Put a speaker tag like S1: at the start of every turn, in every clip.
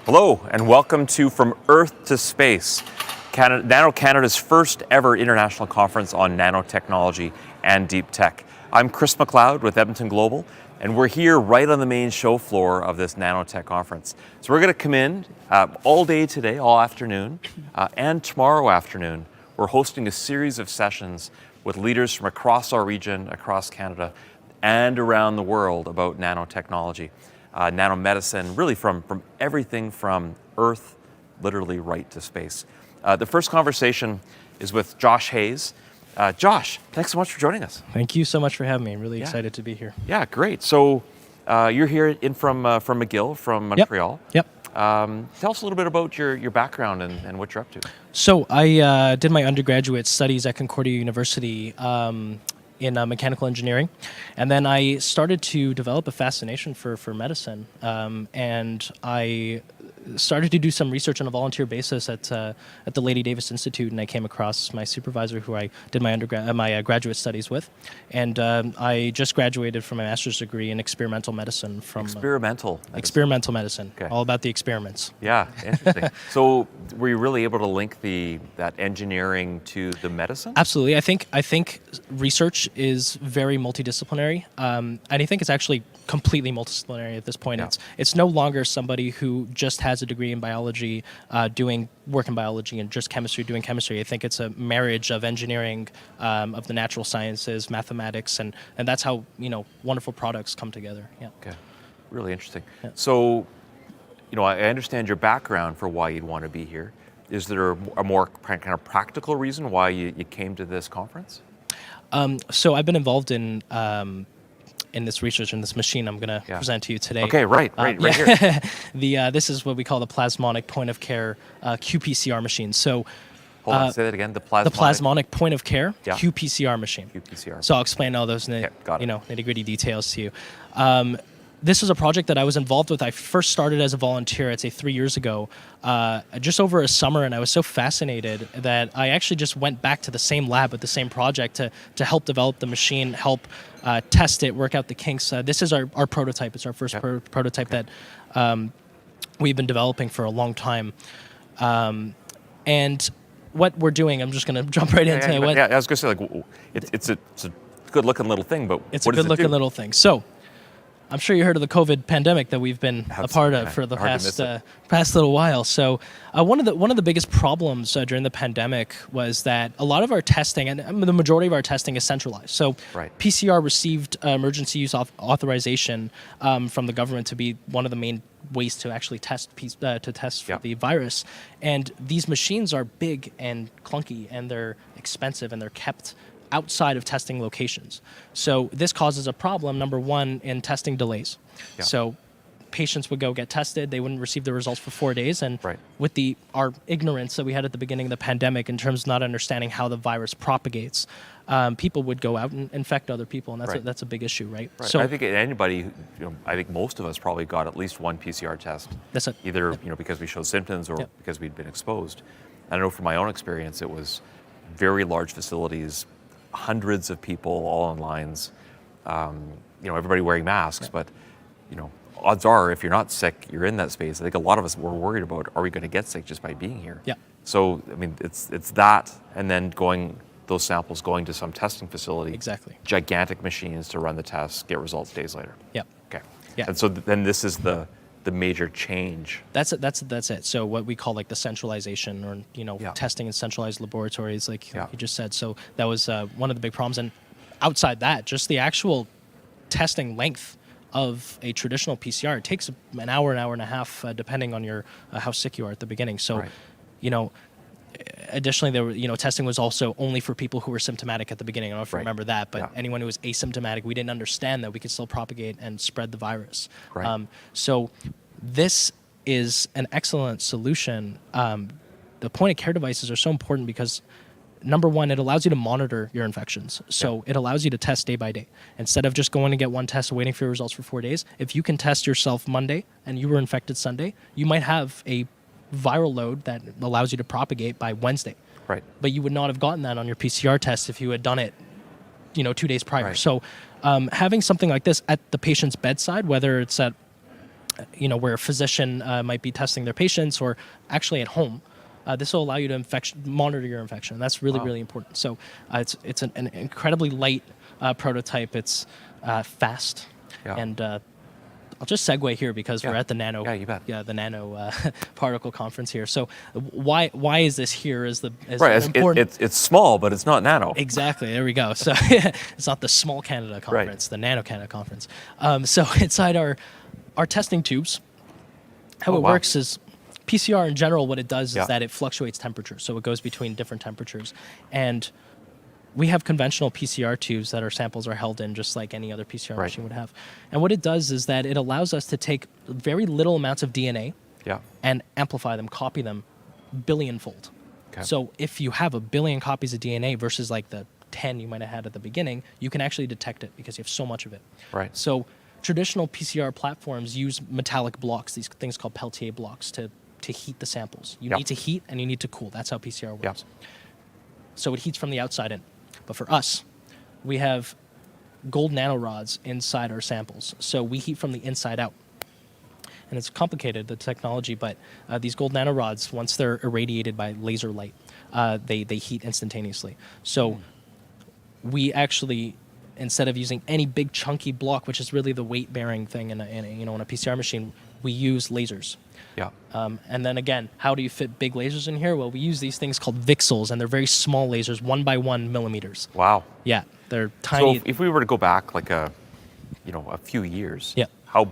S1: Hello, and welcome to From Earth to Space, NanoCanada's first ever international conference on nanotechnology and deep tech. I'm Chris Mcleod with Edmonton Global, and we're here right on the main show floor of this nanotech conference. So we're going to come in all day today, all afternoon, and tomorrow afternoon. We're hosting a series of sessions with leaders from across our region, across Canada, and around the world about nanotechnology. Nanomedicine, really from everything from Earth, literally right to space. The first conversation is with Josh Hayes. Josh, thanks so much for joining us.
S2: Thank you so much for having me. I'm really excited to be here.
S1: Yeah, great. So you're here in from McGill, from Montreal.
S2: Yep.
S1: Tell us a little bit about your background and what you're up to.
S2: So I did my undergraduate studies at Concordia University in mechanical engineering, and then I started to develop a fascination for medicine, and I started to do some research on a volunteer basis at the Lady Davis Institute, and I came across my supervisor who I did my graduate studies with, and I just graduated from a master's degree in experimental medicine from
S1: Experimental
S2: medicine,
S1: Okay.
S2: all about the experiments.
S1: Yeah, interesting. So were you really able to link that engineering to the medicine?
S2: Absolutely. I think research is very multidisciplinary, and I think it's actually completely multidisciplinary at this point.
S1: Yeah.
S2: It's no longer somebody who just has a degree in biology, doing work in biology, and just chemistry, doing chemistry. I think it's a marriage of engineering, of the natural sciences, mathematics, and that's how wonderful products come together. Yeah.
S1: Okay, really interesting.
S2: Yeah.
S1: So, I understand your background for why you'd want to be here. Is there a more kind of practical reason why you came to this conference?
S2: So I've been involved in this research in this machine I'm going to present to you today.
S1: Okay, right here.
S2: This is what we call the plasmonic point of care qPCR machine. So
S1: Hold on, say that again. The
S2: plasmonic point of care qPCR machine.
S1: qPCR.
S2: So I'll explain all those
S1: got it.
S2: nitty-gritty details to you. This is a project that I was involved with. I first started as a volunteer, I'd say 3 years ago, just over a summer, and I was so fascinated that I actually just went back to the same lab with the same project to help develop the machine, help test it, work out the kinks. This is our prototype. It's our first prototype that we've been developing for a long time. And what we're doing, I'm just going to jump right into it.
S1: I was going to say, it's a good-looking little thing, but
S2: it's a good-looking little thing. So I'm sure you heard of the COVID pandemic that we've been a part of for the past little while. So one of the biggest problems during the pandemic was that a lot of our testing, and the majority of our testing, is centralized. So PCR received emergency use authorization from the government to be one of the main ways to actually test for the virus. And these machines are big and clunky, and they're expensive, and they're kept outside of testing locations. So this causes a problem, number one, in testing delays. Yeah. So patients would go get tested, they wouldn't receive the results for 4 days, and with our ignorance that we had at the beginning of the pandemic in terms of not understanding how the virus propagates, people would go out and infect other people, and that's a big issue, right?
S1: So I think anybody, I think most of us probably got at least one PCR test.
S2: That's it.
S1: Either because we showed symptoms or because we'd been exposed. I know from my own experience, it was very large facilities, hundreds of people all on lines, everybody wearing masks, but odds are if you're not sick, you're in that space. I think a lot of us were worried about, are we going to get sick just by being here?
S2: Yeah.
S1: So it's that, and then those samples going to some testing facility.
S2: Exactly.
S1: Gigantic machines to run the tests, get results days later.
S2: Yeah.
S1: Okay.
S2: Yeah.
S1: And so then this is the major change.
S2: That's it. So what we call the centralization, or testing in centralized laboratories, like you just said. So that was one of the big problems. And outside that, just the actual testing length of a traditional PCR, it takes an hour and a half, depending on your how sick you are at the beginning. So, additionally, there were, testing was also only for people who were symptomatic at the beginning. I don't know if you remember that, but anyone who was asymptomatic, we didn't understand that we could still propagate and spread the virus.
S1: Right.
S2: So this is an excellent solution. The point-of-care devices are so important because, number one, it allows you to monitor your infections. So it allows you to test day by day. Instead of just going to get one test and waiting for your results for 4 days, if you can test yourself Monday and you were infected Sunday, you might have a viral load that allows you to propagate by Wednesday.
S1: Right.
S2: But you would not have gotten that on your PCR test if you had done it, 2 days prior. Right. So having something like this at the patient's bedside, whether it's at where a physician might be testing their patients or actually at home. This will allow you to monitor your infection. That's really, really important. So it's an incredibly light prototype. It's fast.
S1: Yeah.
S2: And I'll just segue here because we're at the nano,
S1: you bet.
S2: The nano particle conference here. So why is this here? Is
S1: important? It's small, but it's not nano.
S2: Exactly. There we go. So it's not the Small Canada conference, the Nano Canada conference. So inside our testing tubes, how it works is PCR in general. What it does is that it fluctuates temperature. So it goes between different temperatures, and we have conventional PCR tubes that our samples are held in, just like any other PCR machine would have. And what it does is that it allows us to take very little amounts of DNA and amplify them, copy them billionfold. Okay. So if you have a billion copies of DNA versus like the 10 you might have had at the beginning, you can actually detect it because you have so much of it.
S1: Right.
S2: So traditional PCR platforms use metallic blocks, these things called Peltier blocks, to heat the samples. You need to heat and you need to cool. That's how PCR works. So it heats from the outside in. But for us, we have gold nanorods inside our samples. So we heat from the inside out. And it's complicated, the technology, but these gold nanorods, once they're irradiated by laser light, they heat instantaneously. So we actually, instead of using any big chunky block, which is really the weight-bearing thing in a PCR machine, we use lasers.
S1: Yeah.
S2: And then again, how do you fit big lasers in here? Well, we use these things called VCSELs, and they're very small lasers, 1 by 1 millimeters.
S1: Wow.
S2: Yeah, they're tiny.
S1: So if we were to go back like a few years, how,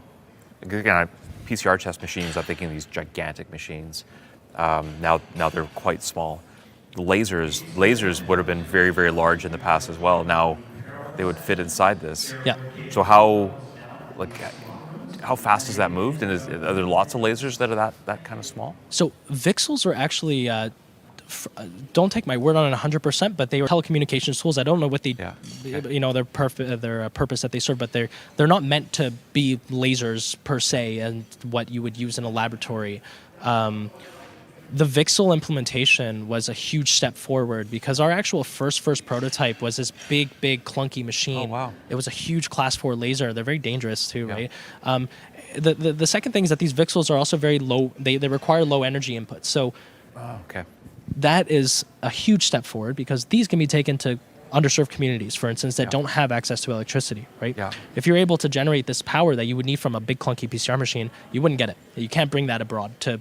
S1: again, PCR test machines, I'm thinking these gigantic machines. Now they're quite small. Lasers would have been very, very large in the past as well. Now they would fit inside this.
S2: Yeah.
S1: So how fast has that moved? And are there lots of lasers that are that kind of small?
S2: So VCSELs are actually, don't take my word on it 100%, but they are telecommunications tools. I don't know what their purpose that they serve, but they're not meant to be lasers per se and what you would use in a laboratory. The VCSEL implementation was a huge step forward because our actual first prototype was this big, clunky machine.
S1: Oh, wow.
S2: It was a huge class 4 laser. They're very dangerous too, right? The second thing is that these VCSELs are also very low. They require low energy input. So that is a huge step forward because these can be taken to underserved communities, for instance, that don't have access to electricity, right? Yeah. If you're able to generate this power that you would need from a big clunky PCR machine, you wouldn't get it. You can't bring that abroad to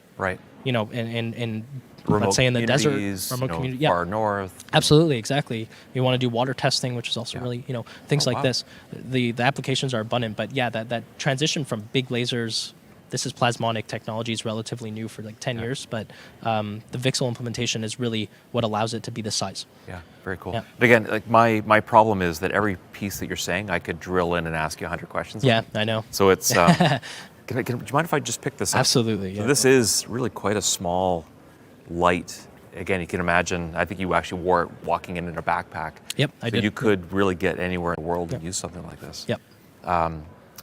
S2: in
S1: remote,
S2: let's say in the desert,
S1: remote community, far north.
S2: Absolutely, exactly. You want to do water testing, which is also really, things like this. The applications are abundant, but that transition from big lasers, this is plasmonic technology, is relatively new for like 10 years, but the VCSEL implementation is really what allows it to be this size. Yeah,
S1: very cool. Yeah. But again, like my problem is that every piece that you're saying, I could drill in and ask you 100 questions.
S2: Yeah, I know.
S1: So it's... do you mind if I just pick this up?
S2: Absolutely.
S1: So this is really quite a small, light. Again, you can imagine. I think you actually wore it walking in a backpack.
S2: Yep, I did.
S1: You could really get anywhere in the world and use something like this.
S2: Yep.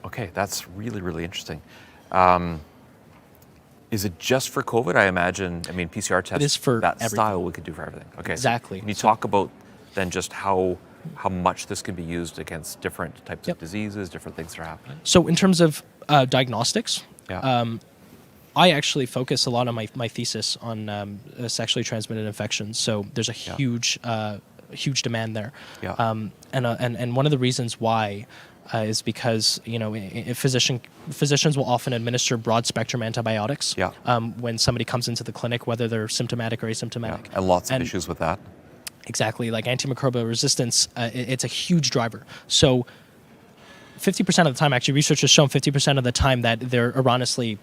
S1: Okay, that's really, really interesting. Is it just for COVID? I imagine. I mean, PCR tests.
S2: It is for
S1: that
S2: everything.
S1: Style we could do for everything. Okay.
S2: Exactly.
S1: Can you talk about then just how much this can be used against different types of diseases, different things that are happening?
S2: So in terms of diagnostics, I actually focus a lot on my thesis on sexually transmitted infections. So there's a huge demand there. And one of the reasons why is because physicians will often administer broad spectrum antibiotics when somebody comes into the clinic, whether they're symptomatic or asymptomatic.
S1: And lots of issues with that.
S2: Exactly, like antimicrobial resistance, it's a huge driver. So 50% of the time, actually, research has shown 50% of the time that they're erroneously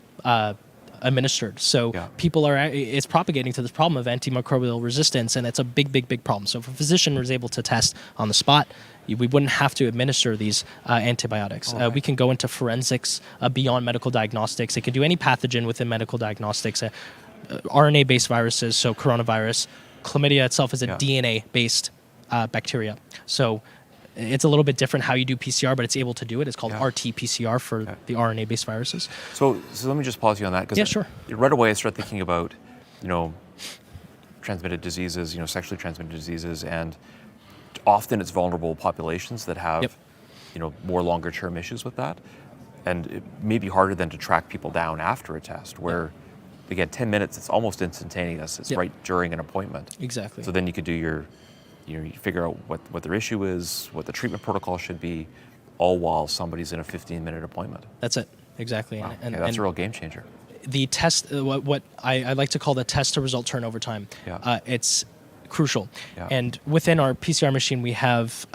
S2: administered. So it's propagating to this problem of antimicrobial resistance, and it's a big problem. So if a physician was able to test on the spot, we wouldn't have to administer these antibiotics. We can go into forensics beyond medical diagnostics. It can do any pathogen within medical diagnostics. RNA-based viruses, so coronavirus. Chlamydia itself is a DNA-based bacteria. So it's a little bit different how you do PCR, but it's able to do it. It's called RT-PCR for the RNA-based viruses.
S1: So let me just pause you on that.
S2: Sure.
S1: Right away I start thinking about, transmitted diseases, sexually transmitted diseases, and often it's vulnerable populations that have, more longer-term issues with that. And it may be harder than to track people down after a test where, again, 10 minutes, it's almost instantaneous. It's right during an appointment.
S2: Exactly.
S1: So then you could do you figure out what their issue is, what the treatment protocol should be, all while somebody's in a 15-minute appointment.
S2: That's it. Exactly.
S1: Wow. And that's a real game changer.
S2: The test, what I like to call the test to result turnover time, it's crucial. Yeah. And within our PCR machine, we have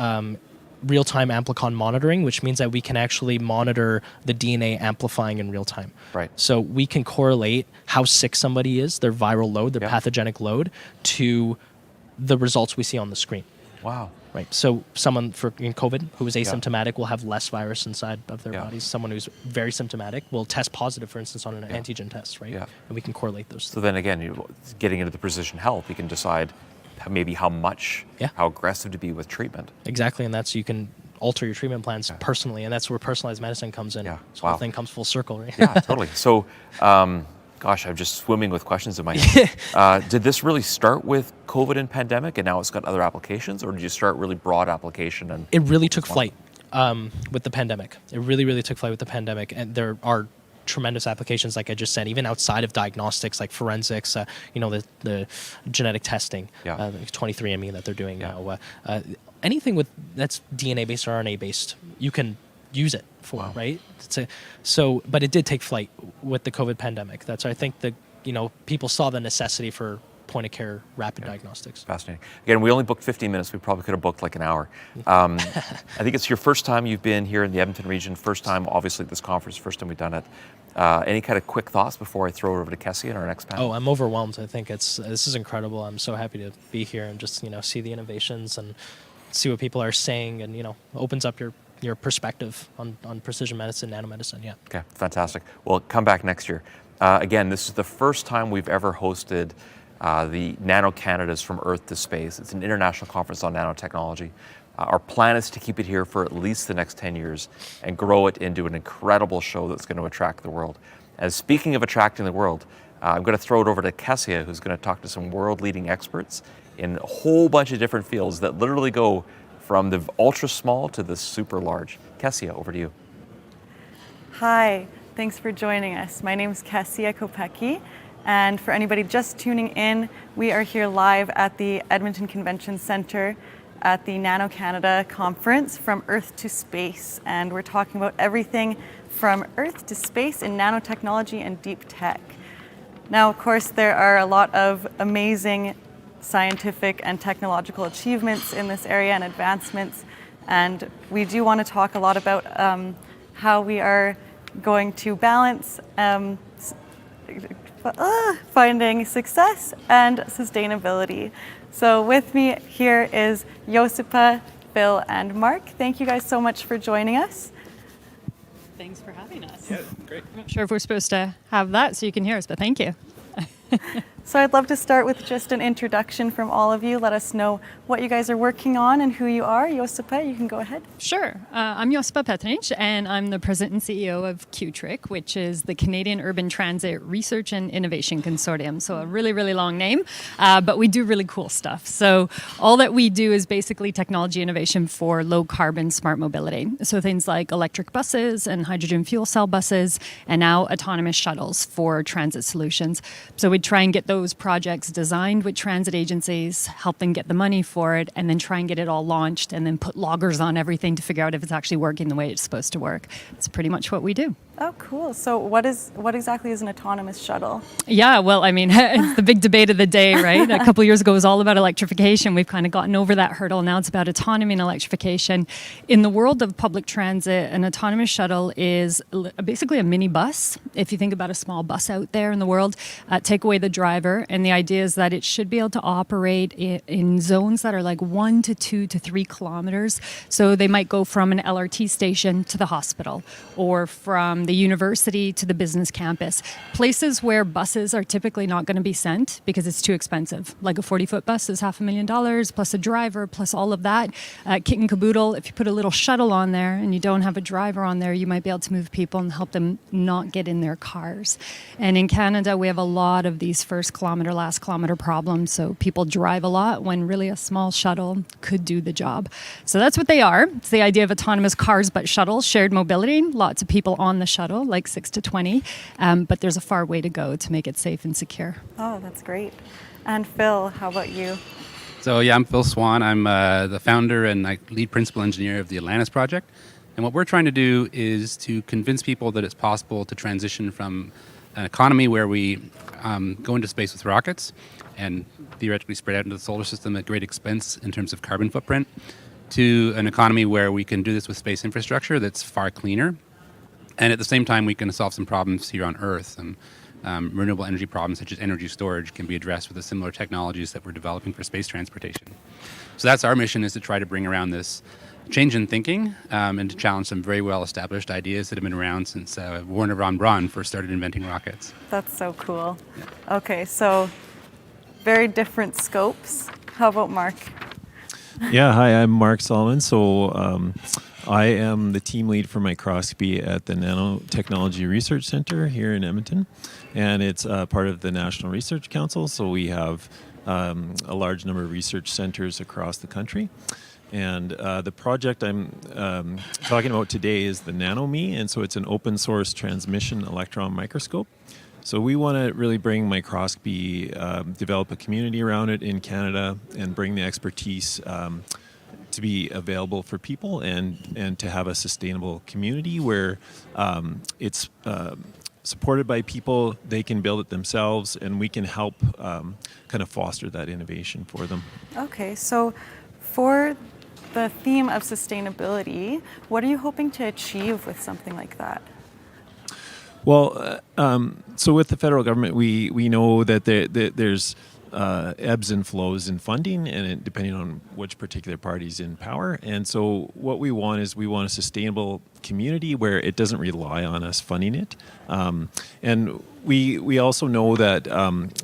S2: real-time amplicon monitoring, which means that we can actually monitor the DNA amplifying in real time.
S1: Right.
S2: So we can correlate how sick somebody is, their viral load, their pathogenic load, to the results we see on the screen.
S1: Wow.
S2: Right. So someone in COVID who is asymptomatic will have less virus inside of their bodies. Someone who's very symptomatic will test positive, for instance, on an antigen test, right? Yeah. And we can correlate those.
S1: So then again, getting into the precision health, you can decide maybe how much, how aggressive to be with treatment.
S2: Exactly. And that's, you can alter your treatment plans personally. And that's where personalized medicine comes in. Yeah. This whole thing comes full circle, right?
S1: Yeah, totally. So, gosh, I'm just swimming with questions in my head. Did this really start with COVID and pandemic, and now it's got other applications, or did you start really broad application? And
S2: it really took flight with the pandemic. It really, really took flight with the pandemic, and there are tremendous applications, like I just said, even outside of diagnostics, like forensics. The genetic testing, 23andMe that they're doing now. Anything that's DNA based or RNA based, you can use it for, right? But it did take flight with the COVID pandemic. That's, I think, people saw the necessity for point of care rapid diagnostics.
S1: Fascinating. Again, we only booked 15 minutes. We probably could have booked like an hour. I think it's your first time you've been here in the Edmonton region, first time, obviously, at this conference, first time we've done it. Any kind of quick thoughts before I throw it over to Kessie and our next panel?
S2: Oh, I'm overwhelmed. I think this is incredible. I'm so happy to be here and just, see the innovations and see what people are saying, and, opens up your perspective on precision medicine, nanomedicine. Yeah. Okay, fantastic. Well, come back next year. Again, this is the first time we've ever hosted the NanoCanada's From Earth to Space. It's an international conference on nanotechnology. Our plan is to keep it here for at least the next 10 years and grow it into an incredible show that's going to attract the world. And speaking of attracting the world, I'm going to throw it over to Kessie, who's going to talk to some world-leading experts in a whole bunch of different fields that literally go from the ultra small to the super large. Kessie, over to you.
S3: Hi, thanks for joining us. My name is Kessie Kopecki, and for anybody just tuning in, we are here live at the Edmonton Convention Centre at the NanoCanada conference, From Earth to Space, and we're talking about everything from Earth to space in nanotechnology and deep tech. Now, of course, there are a lot of amazing scientific and technological achievements in this area and advancements, and we do want to talk a lot about how we are going to balance finding success and sustainability. So with me here is Josipa, Phil, and Mark. Thank you guys so much for joining us.
S4: Thanks for having us.
S5: Yeah, great.
S4: I'm not sure if we're supposed to have that so you can hear us, but thank you.
S3: So I'd love to start with just an introduction from all of you. Let us know what you guys are working on and who you are. Josipa, you can go ahead.
S4: Sure. I'm Josipa Petrinic, and I'm the president and CEO of QTRIC, which is the Canadian Urban Transit Research and Innovation Consortium. So a really, really long name, but we do really cool stuff. So all that we do is basically technology innovation for low carbon smart mobility. So things like electric buses and hydrogen fuel cell buses, and now autonomous shuttles for transit solutions. So we try and get those projects designed with transit agencies, help them get the money for it, and then try and get it all launched, and then put loggers on everything to figure out if it's actually working the way it's supposed to work. It's pretty much what we do.
S3: Oh, cool. So what exactly is an autonomous shuttle?
S4: Yeah, well, I mean, it's the big debate of the day, right? A couple of years ago, it was all about electrification. We've kind of gotten over that hurdle. Now it's about autonomy and electrification. In the world of public transit, an autonomous shuttle is basically a mini bus. If you think about a small bus out there in the world, take away the driver, and the idea is that it should be able to operate in zones that are like 1 to 2 to 3 kilometers. So they might go from an LRT station to the hospital, or from the university to the business campus. Places where buses are typically not going to be sent because it's too expensive. Like a 40-foot bus is $500,000 plus a driver plus all of that. Kit and caboodle, if you put a little shuttle on there and you don't have a driver on there, you might be able to move people and help them not get in their cars. And in Canada, we have a lot of these first kilometer, last kilometer problems. So people drive a lot when really a small shuttle could do the job. So that's what they are. It's the idea of autonomous cars but shuttles, shared mobility, lots of people on the shuttle, like 6 to 20. But there's a far way to go to make it safe and secure.
S3: Oh, that's great. And Phil, how about you?
S5: So yeah, I'm Phil Swan. I'm the founder and lead principal engineer of the Atlantis project. And what we're trying to do is to convince people that it's possible to transition from an economy where we go into space with rockets and theoretically spread out into the solar system at great expense in terms of carbon footprint, to an economy where we can do this with space infrastructure that's far cleaner. And at the same time, we can solve some problems here on Earth. And renewable energy problems such as energy storage can be addressed with the similar technologies that we're developing for space transportation. So that's our mission, is to try to bring around this change in thinking and to challenge some very well-established ideas that have been around since Wernher von Braun first started inventing rockets.
S3: That's so cool.
S5: Yeah.
S3: Okay, so very different scopes. How about Mark?
S6: Yeah, hi, I'm Mark Salomons. So I am the team lead for microscopy at the Nanotechnology Research Center here in Edmonton, and it's part of the National Research Council. So we have a large number of research centers across the country. And the project I'm talking about today is the NanoMe, and so it's an open source transmission electron microscope. So we want to really bring microscopy, develop a community around it in Canada, and bring the expertise to be available for people, and to have a sustainable community where it's supported by people, they can build it themselves, and we can help kind of foster that innovation for them. Okay,
S3: so for the theme of sustainability, what are you hoping to achieve with something like that?
S6: Well, so with the federal government, we know that there's ebbs and flows in funding, and depending on which particular party's in power. And so what we want is a sustainable community where it doesn't rely on us funding it. And we also know that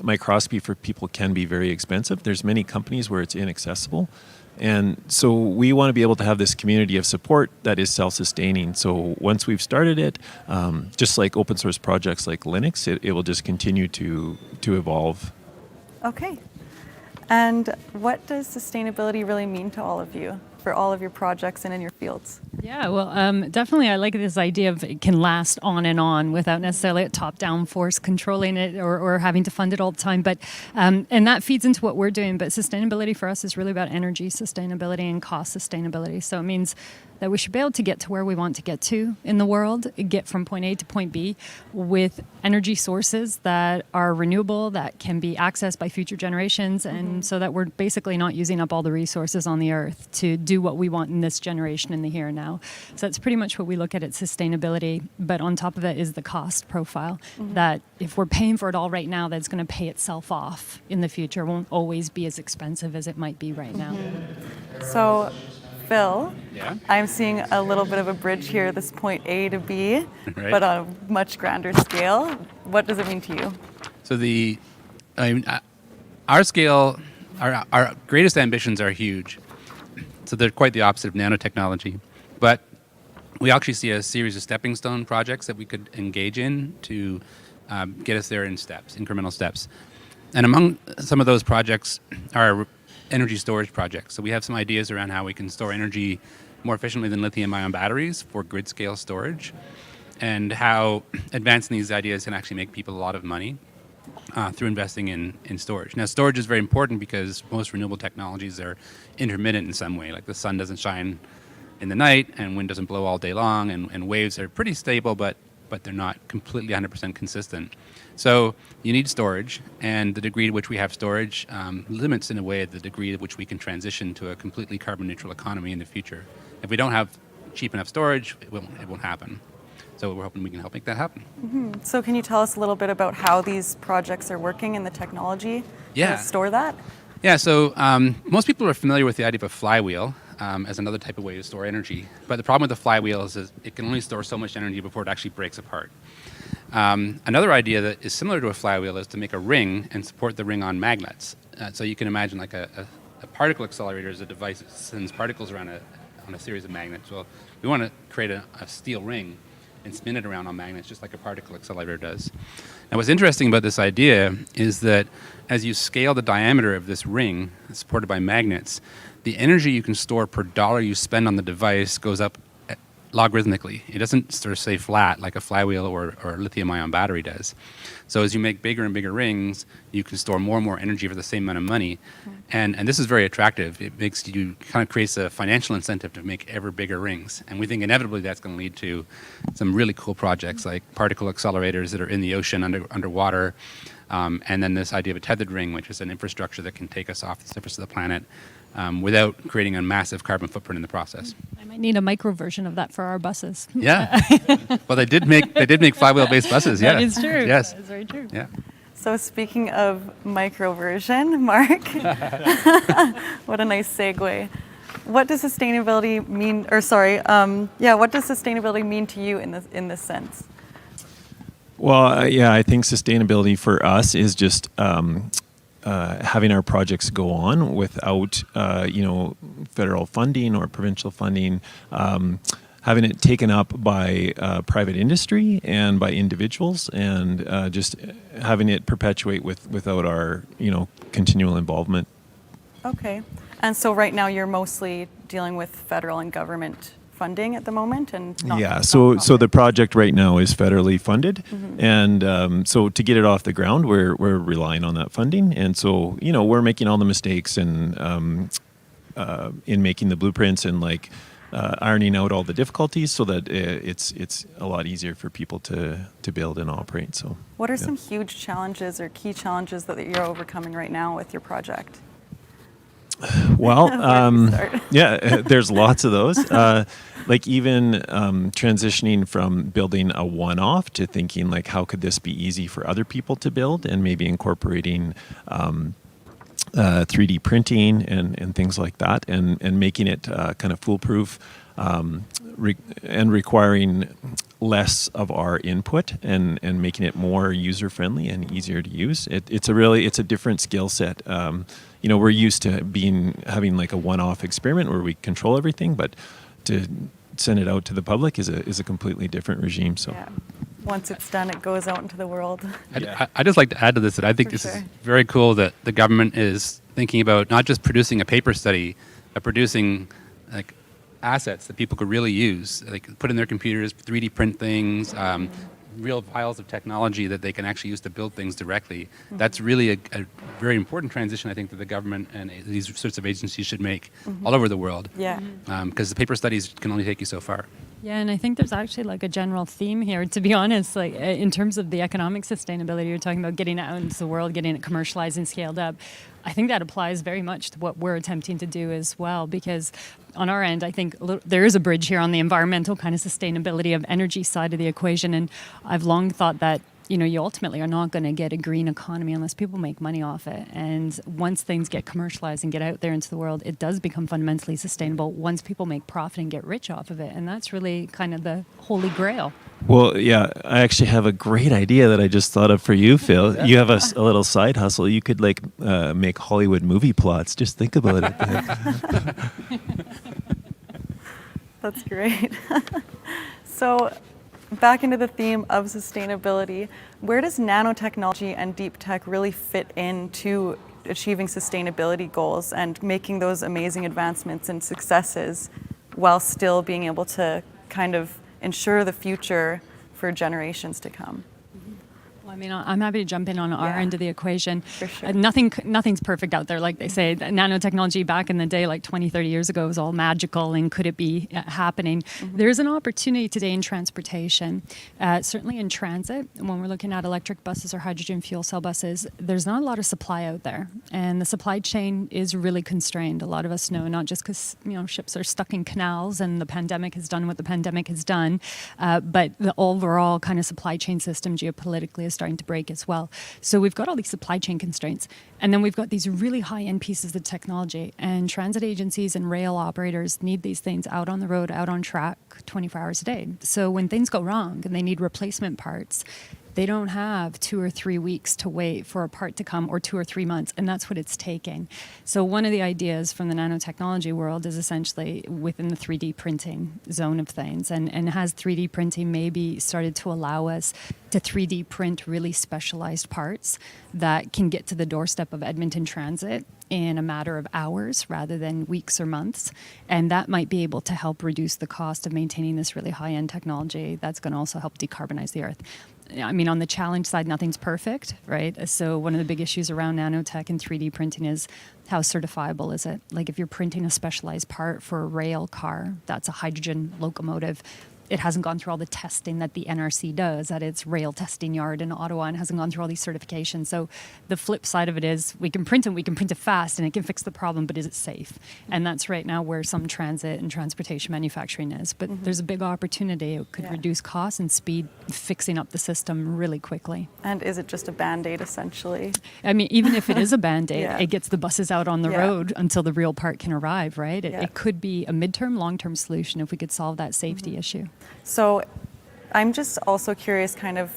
S6: microscopy for people can be very expensive. There's many companies where it's inaccessible. And so we want to be able to have this community of support that is self-sustaining. So once we've started it, just like open source projects like Linux, it will just continue to evolve.
S3: Okay. And what does sustainability really mean to all of you, for all of your projects and in your fields?
S4: Yeah, well, definitely I like this idea of it can last on and on without necessarily a top-down force controlling it or having to fund it all the time. But and that feeds into what we're doing. But sustainability for us is really about energy sustainability and cost sustainability. So it means that we should be able to get to where we want to get to in the world, get from point A to point B with energy sources that are renewable, that can be accessed by future generations, and so that we're basically not using up all the resources on the earth to do what we want in this generation in the here and now. So that's pretty much what we look at sustainability, but on top of it is the cost profile, that if we're paying for it all right now, that's going to pay itself off in the future. It won't always be as expensive as it might be right now.
S3: So Phil,
S5: Yeah?
S3: I'm seeing a little bit of a bridge here, this point A to B,
S5: Right.
S3: but on a much grander scale. What does it mean to you?
S5: So our scale, our greatest ambitions are huge. So they're quite the opposite of nanotechnology. But we actually see a series of stepping stone projects that we could engage in to get us there in steps, incremental steps. And among some of those projects are energy storage projects. So we have some ideas around how we can store energy more efficiently than lithium-ion batteries for grid-scale storage, and how advancing these ideas can actually make people a lot of money through investing in storage. Now, storage is very important because most renewable technologies are intermittent in some way. Like the sun doesn't shine in the night, and wind doesn't blow all day long, and waves are pretty stable, but they're not completely 100% consistent. So you need storage, and the degree to which we have storage limits, in a way, the degree to which we can transition to a completely carbon neutral economy in the future. If we don't have cheap enough storage, it won't happen. So we're hoping we can help make that happen.
S3: So can you tell us a little bit about how these projects are working and the technology to store that?
S5: Yeah, so most people are familiar with the idea of a flywheel. as another type of way to store energy. But the problem with the flywheel is it can only store so much energy before it actually breaks apart. Another idea that is similar to a flywheel is to make a ring and support the ring on magnets. So you can imagine like a particle accelerator is a device that sends particles around on a series of magnets. Well, we want to create a steel ring and spin it around on magnets just like a particle accelerator does. And what's interesting about this idea is that as you scale the diameter of this ring supported by magnets, the energy you can store per dollar you spend on the device goes up logarithmically. It doesn't sort of stay flat like a flywheel or a lithium-ion battery does. So as you make bigger and bigger rings, you can store more and more energy for the same amount of money. And this is very attractive. It makes you kind of creates a financial incentive to make ever bigger rings. And we think inevitably that's going to lead to some really cool projects like particle accelerators that are in the ocean underwater. And then this idea of a tethered ring, which is an infrastructure that can take us off the surface of the planet without creating a massive carbon footprint in the process.
S4: I might need a micro version of that for our buses.
S5: Yeah. Well, they did make flywheel-based buses. Yeah.
S4: That is true.
S5: Yes.
S4: That is very true.
S5: Yeah.
S3: So speaking of microversion, Mark, what a nice segue. What does sustainability mean? What does sustainability mean to you in this sense?
S6: Well, I think sustainability for us is just having our projects go on without, federal funding or provincial funding, having it taken up by private industry and by individuals, and just having it perpetuate without our, continual involvement.
S3: Okay. And so right now you're mostly dealing with federal and government funding at the moment, and
S6: so the project right now is federally funded, and so to get it off the ground, we're relying on that funding, and so we're making all the mistakes and in making the blueprints and ironing out all the difficulties so that it's a lot easier for people to build and operate. So
S3: what are some huge challenges or key challenges that you're overcoming right now with your project?
S6: Well, there's lots of those. Even transitioning from building a one-off to thinking how could this be easy for other people to build, and maybe incorporating 3D printing and things like that, and making it kind of foolproof, and requiring less of our input and making it more user-friendly and easier to use. It's a different skill set. We're used to having a one-off experiment where we control everything, but to send it out to the public is a completely different regime. So
S3: once it's done, it goes out into the world.
S5: I just like to add to this that I think is very cool that the government is thinking about not just producing a paper study, but producing assets that people could really use, put in their computers, 3D print things, real files of technology that they can actually use to build things directly. That's really a very important transition, I think, that the government and these sorts of agencies should make all over the world.
S3: Yeah.
S5: Because the paper studies can only take you so far.
S4: Yeah, and I think there's actually a general theme here, to be honest, in terms of the economic sustainability, you're talking about getting it out into the world, getting it commercialized and scaled up. I think that applies very much to what we're attempting to do as well, because on our end, I think there is a bridge here on the environmental kind of sustainability of energy side of the equation. And I've long thought that you ultimately are not going to get a green economy unless people make money off it. And once things get commercialized and get out there into the world, it does become fundamentally sustainable once people make profit and get rich off of it. And that's really kind of the holy grail.
S6: Well, yeah, I actually have a great idea that I just thought of for you, Phil. You have a little side hustle. You could make Hollywood movie plots. Just think about it.
S3: That's great. So back into the theme of sustainability, where does nanotechnology and deep tech really fit into achieving sustainability goals and making those amazing advancements and successes while still being able to kind of ensure the future for generations to come?
S4: Well, I mean, I'm happy to jump in on our end of the equation.
S3: For sure.
S4: Nothing's perfect out there. Like they say, nanotechnology back in the day, 20, 30 years ago, was all magical, and could it be happening? There's an opportunity today in transportation, certainly in transit. When we're looking at electric buses or hydrogen fuel cell buses, there's not a lot of supply out there. And the supply chain is really constrained. A lot of us know, not just because, ships are stuck in canals and the pandemic has done what the pandemic has done, but the overall kind of supply chain system geopolitically is starting starting to break as well. So we've got all these supply chain constraints. And then we've got these really high-end pieces of technology. And transit agencies and rail operators need these things out on the road, out on track, 24 hours a day. So when things go wrong and they need replacement parts, they don't have 2 or 3 weeks to wait for a part to come, or 2 or 3 months, and that's what it's taking. So one of the ideas from the nanotechnology world is essentially within the 3D printing zone of things, and has 3D printing maybe started to allow us to 3D print really specialized parts that can get to the doorstep of Edmonton Transit in a matter of hours rather than weeks or months. And that might be able to help reduce the cost of maintaining this really high-end technology that's going to also help decarbonize the earth. I mean, on the challenge side, nothing's perfect, right? So one of the big issues around nanotech and 3D printing is how certifiable is it? Like if you're printing a specialized part for a rail car, that's a hydrogen locomotive. It hasn't gone through all the testing that the NRC does at its rail testing yard in Ottawa, and hasn't gone through all these certifications. So the flip side of it is we can print it fast and it can fix the problem, but is it safe? And that's right now where some transit and transportation manufacturing is. But there's a big opportunity. It could reduce costs and speed fixing up the system really quickly.
S3: And is it just a Band-Aid essentially?
S4: I mean, even if it is a Band-Aid, it gets the buses out on the road until the real part can arrive, right? It could be a midterm, long-term solution if we could solve that safety issue.
S3: So I'm just also curious, kind of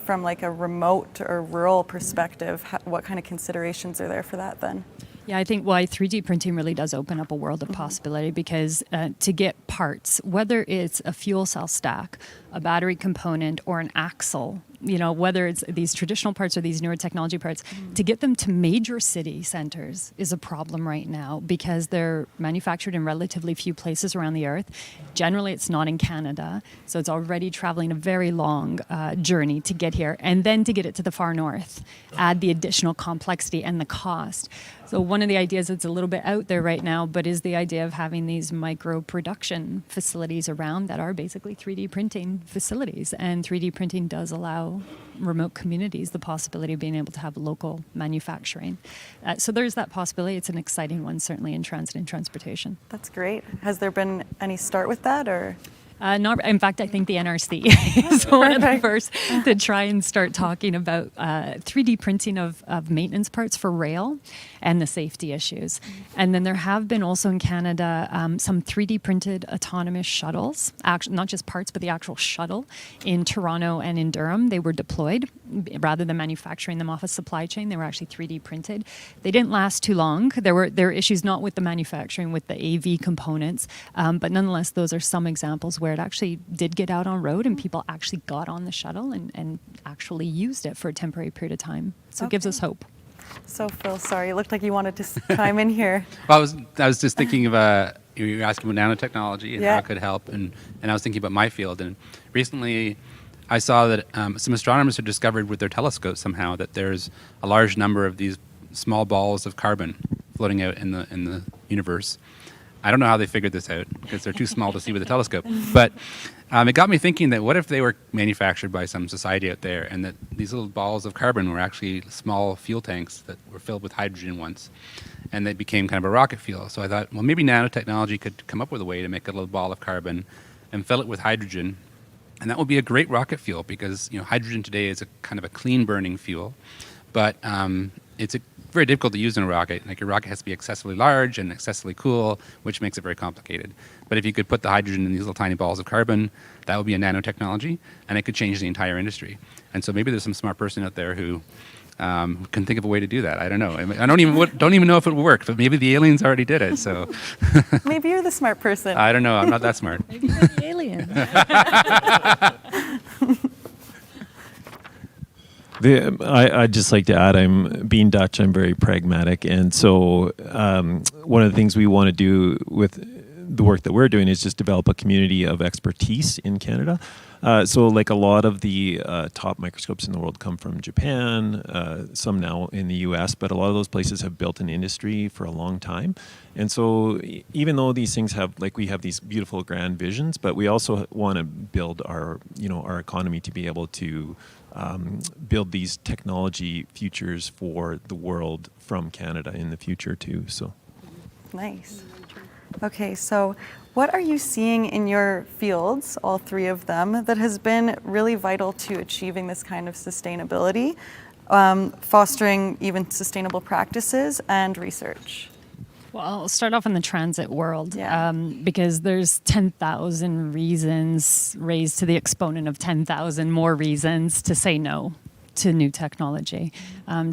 S3: from like a remote or rural perspective, what kind of considerations are there for that then?
S4: Yeah, I think why 3D printing really does open up a world of possibility, because to get parts, whether it's a fuel cell stack, a battery component, or an axle, you know, whether it's these traditional parts or these newer technology parts, to get them to major city centers is a problem right now because they're manufactured in relatively few places around the earth. Generally, it's not in Canada, so it's already traveling a very long journey to get here, and then to get it to the far north, add the additional complexity and the cost. So one of the ideas that's a little bit out there right now, but is the idea of having these micro production facilities around that are basically 3D printing facilities. And 3D printing does allow remote communities the possibility of being able to have local manufacturing. So there's that possibility. It's an exciting one, certainly in transit and transportation.
S3: That's great. Has there been any start with that, or?
S4: Not, in fact, I think the NRC is one of the first to try and start talking about 3D printing of maintenance parts for rail and the safety issues. And then there have been also in Canada some 3D printed autonomous shuttles, not just parts, but the actual shuttle in Toronto and in Durham. They were deployed rather than manufacturing them off a supply chain. They were actually 3D printed. They didn't last too long. There were issues not with the manufacturing, with the AV components, but nonetheless, those are some examples where it actually did get out on road and people actually got on the shuttle and actually used it for a temporary period of time. So it gives us hope.
S3: So Phil, sorry, it looked like you wanted to chime in here.
S5: Well, I was just thinking of, you were asking about nanotechnology and how it could help, and I was thinking about my field. And recently I saw that some astronomers had discovered with their telescopes somehow that there's a large number of these small balls of carbon floating out in the universe. I don't know how they figured this out because they're too small to see with a telescope. But it got me thinking that what if they were manufactured by some society out there and that these little balls of carbon were actually small fuel tanks that were filled with hydrogen once, and they became kind of a rocket fuel. So I thought, well, maybe nanotechnology could come up with a way to make a little ball of carbon and fill it with hydrogen. And that would be a great rocket fuel because, you know, hydrogen today is a kind of a clean burning fuel, but it's very difficult to use in a rocket. Like, your rocket has to be excessively large and excessively cool, which makes it very complicated. But if you could put the hydrogen in these little tiny balls of carbon, that would be a nanotechnology, and it could change the entire industry. And so maybe there's some smart person out there who can think of a way to do that. I don't know. I don't even know if it would work, but maybe the aliens already did it. So
S3: maybe you're the smart person.
S5: I don't know. I'm not that smart.
S4: Maybe you're the alien.
S6: I'd just like to add, being Dutch, I'm very pragmatic. And so one of the things we want to do with the work that we're doing is just develop a community of expertise in Canada. So like a lot of the top microscopes in the world come from Japan, some now in the US, but a lot of those places have built an industry for a long time. And so even though these things we have these beautiful grand visions, but we also want to build our economy to be able to build these technology futures for the world from Canada in the future too. So
S3: nice. Okay, so what are you seeing in your fields, all three of them, that has been really vital to achieving this kind of sustainability, fostering even sustainable practices and research?
S4: Well, I'll start off in the transit world,
S3: Yeah.
S4: because there's 10,000 reasons raised to the exponent of 10,000 more reasons to say no to new technology.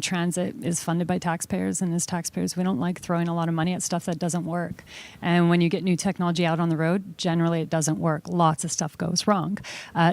S4: Transit is funded by taxpayers, and as taxpayers, we don't like throwing a lot of money at stuff that doesn't work. And when you get new technology out on the road, generally it doesn't work. Lots of stuff goes wrong.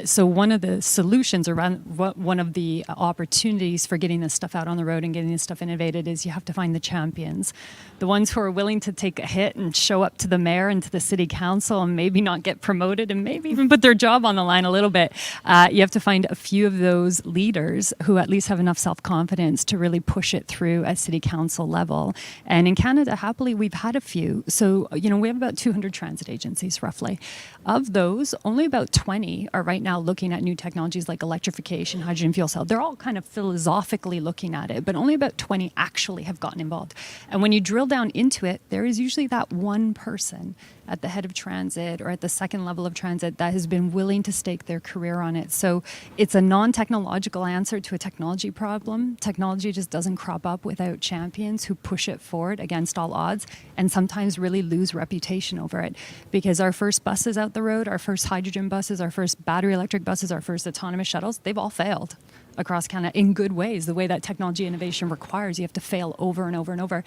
S4: So one of the solutions, or one of the opportunities for getting this stuff out on the road and getting this stuff innovated, is you have to find the champions. The ones who are willing to take a hit and show up to the mayor and to the city council and maybe not get promoted and maybe even put their job on the line a little bit. You have to find a few of those leaders who at least have enough self-confidence to really push it through at city council level. And in Canada, happily, we've had a few. So, we have about 200 transit agencies, roughly. Of those, only about 20 are right now looking at new technologies like electrification, hydrogen fuel cell. They're all kind of philosophically looking at it, but only about 20 actually have gotten involved. And when you drill down into it, there is usually that one person at the head of transit or at the second level of transit that has been willing to stake their career on it. So it's a non-technological answer to a technology problem. Technology just doesn't crop up without champions who push it forward against all odds and sometimes really lose reputation over it. Because our first buses out the road, our first hydrogen buses, our first battery electric buses, our first autonomous shuttles, they've all failed across Canada in good ways, the way that technology innovation requires. You have to fail over and over and over.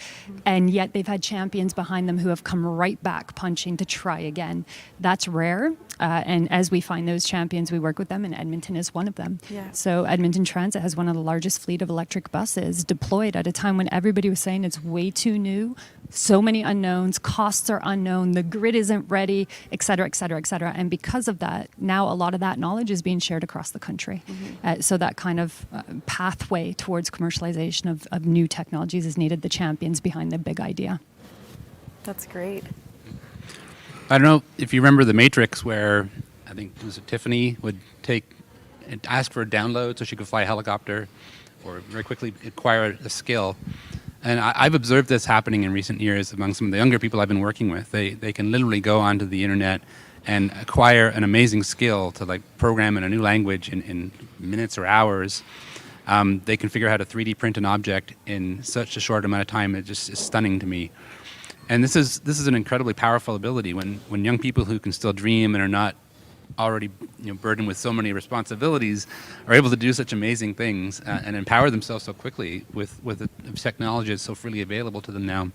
S4: And yet they've had champions behind them who have come right back punching to try again. That's rare. And as we find those champions, we work with them, and Edmonton is one of them.
S3: Yeah.
S4: So Edmonton Transit has one of the largest fleet of electric buses deployed at a time when everybody was saying it's way too new, so many unknowns, costs are unknown, the grid isn't ready, et cetera, et cetera, et cetera. And because of that, now a lot of that knowledge is being shared across the country. So that kind of pathway towards commercialization of new technologies is needed, the champions behind the big idea.
S3: That's great.
S5: I don't know if you remember The Matrix, where I think it was Tiffany would take and ask for a download so she could fly a helicopter or very quickly acquire a skill. And I've observed this happening in recent years among some of the younger people I've been working with. They can literally go onto the internet and acquire an amazing skill to like program in a new language in minutes or hours. They can figure out how to 3D print an object in such a short amount of time. It just is stunning to me. And this is an incredibly powerful ability when young people who can still dream and are not already burdened with so many responsibilities are able to do such amazing things and empower themselves so quickly with the technology that's so freely available to them now.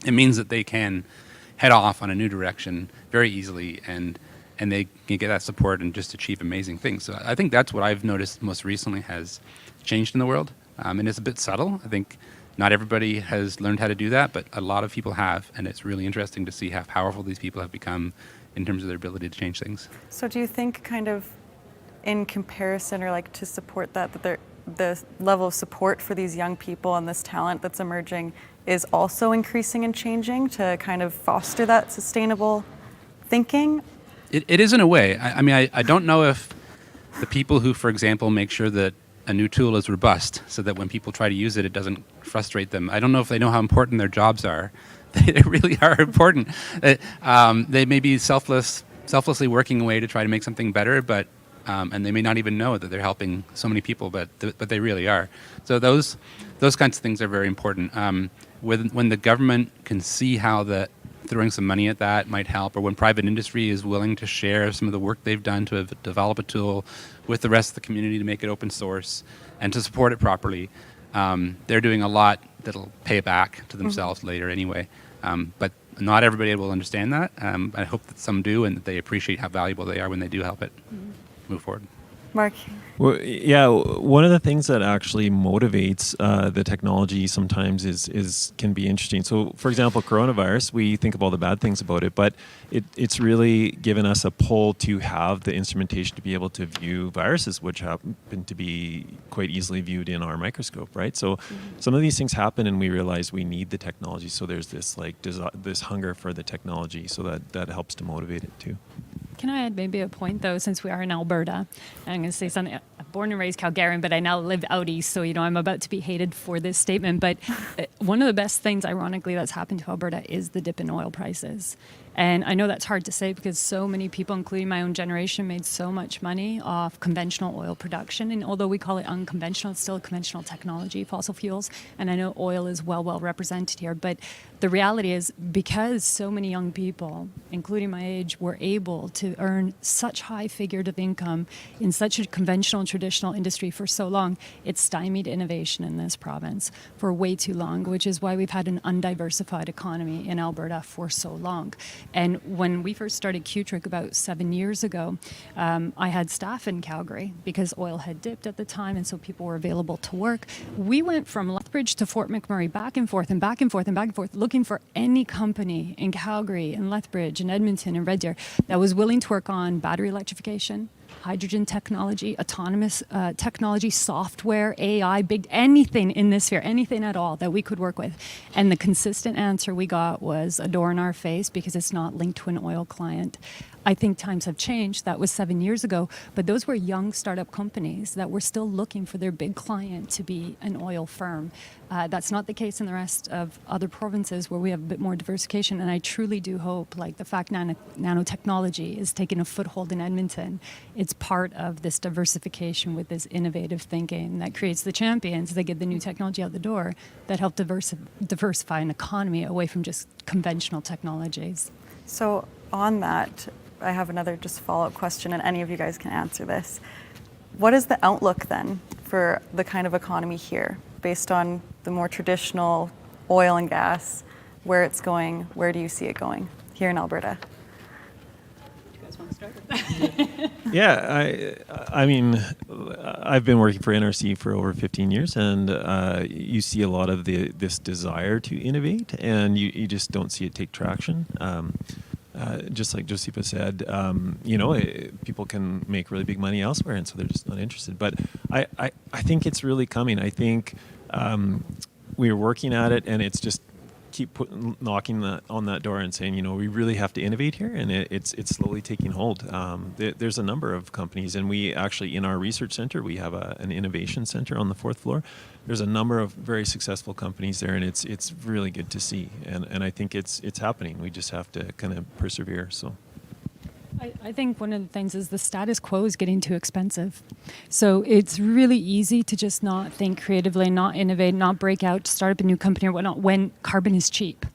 S5: It means that they can head off on a new direction very easily, and they can get that support and just achieve amazing things. So I think that's what I've noticed most recently has changed in the world, and it's a bit subtle. I think not everybody has learned how to do that, but a lot of people have, and it's really interesting to see how powerful these people have become in terms of their ability to change things.
S3: So do you think kind of in comparison or like to support that the level of support for these young people and this talent that's emerging is also increasing and changing to kind of foster that sustainable thinking?
S5: It is in a way. I don't know if the people who, for example, make sure that a new tool is robust so that when people try to use it, it doesn't frustrate them. I don't know if they know how important their jobs are. They really are important. They may be selflessly working away to try to make something better, but and they may not even know that they're helping so many people, but they really are. So those kinds of things are very important. When the government can see how throwing some money at that might help, or when private industry is willing to share some of the work they've done to develop a tool with the rest of the community to make it open source and to support it properly, they're doing a lot that'll pay back to themselves later anyway. But not everybody will understand that. I hope that some do, and that they appreciate how valuable they are when they do help it move forward.
S3: Mark?
S6: Well, yeah, one of the things that actually motivates the technology sometimes can be interesting. So, for example, coronavirus, we think of all the bad things about it, but it's really given us a pull to have the instrumentation to be able to view viruses, which happen to be quite easily viewed in our microscope, right? So some of these things happen and we realize we need the technology. So there's this this hunger for the technology, so that helps to motivate it too.
S4: Can I add maybe a point, though, since we are in Alberta? I'm going to say something born and raised Calgarian, but I now live out east, so I'm about to be hated for this statement. But one of the best things, ironically, that's happened to Alberta is the dip in oil prices. And I know that's hard to say because so many people, including my own generation, made so much money off conventional oil production. And although we call it unconventional, it's still a conventional technology, fossil fuels. And I know oil is well represented here. But the reality is, because so many young people, including my age, were able to earn such high figures of income in such a conventional and traditional industry for so long, it stymied innovation in this province for way too long, which is why we've had an undiversified economy in Alberta for so long. And when we first started Q-Trick about 7 years ago, I had staff in Calgary because oil had dipped at the time, and so people were available to work. We went from Lethbridge to Fort McMurray, back and forth and back and forth and back and forth, looking for any company in Calgary and Lethbridge and Edmonton and Red Deer that was willing to work on battery electrification, hydrogen technology, autonomous technology, software, AI, big anything in this sphere, anything at all that we could work with. And the consistent answer we got was a door in our face because it's not linked to an oil client. I think times have changed. That was 7 years ago, but those were young startup companies that were still looking for their big client to be an oil firm. That's not the case in the rest of other provinces where we have a bit more diversification, and I truly do hope, like the fact nanotechnology is taking a foothold in Edmonton, it's part of this diversification with this innovative thinking that creates the champions that get the new technology out the door that help diversify an economy away from just conventional technologies.
S3: So on that, I have another just follow-up question, and any of you guys can answer this. What is the outlook then for the kind of economy here, based on the more traditional oil and gas, where it's going? Where do you see it going here in Alberta?
S4: You guys want to start?
S6: Yeah, I mean, I've been working for NRC for over 15 years, and you see a lot of this desire to innovate, and you just don't see it take traction. Just like Josepha said, people can make really big money elsewhere, and so they're just not interested. But I think it's really coming. I think we're working at it, and it's just keep knocking on that door and saying, we really have to innovate here, and it's slowly taking hold. There's a number of companies, and we actually, in our research center, we have an innovation center on the 4th floor. There's a number of very successful companies there, and it's really good to see. And I think it's happening. We just have to kind of persevere. So.
S4: I think one of the things is the status quo is getting too expensive. So it's really easy to just not think creatively, not innovate, not break out, start up a new company or whatnot when carbon is cheap.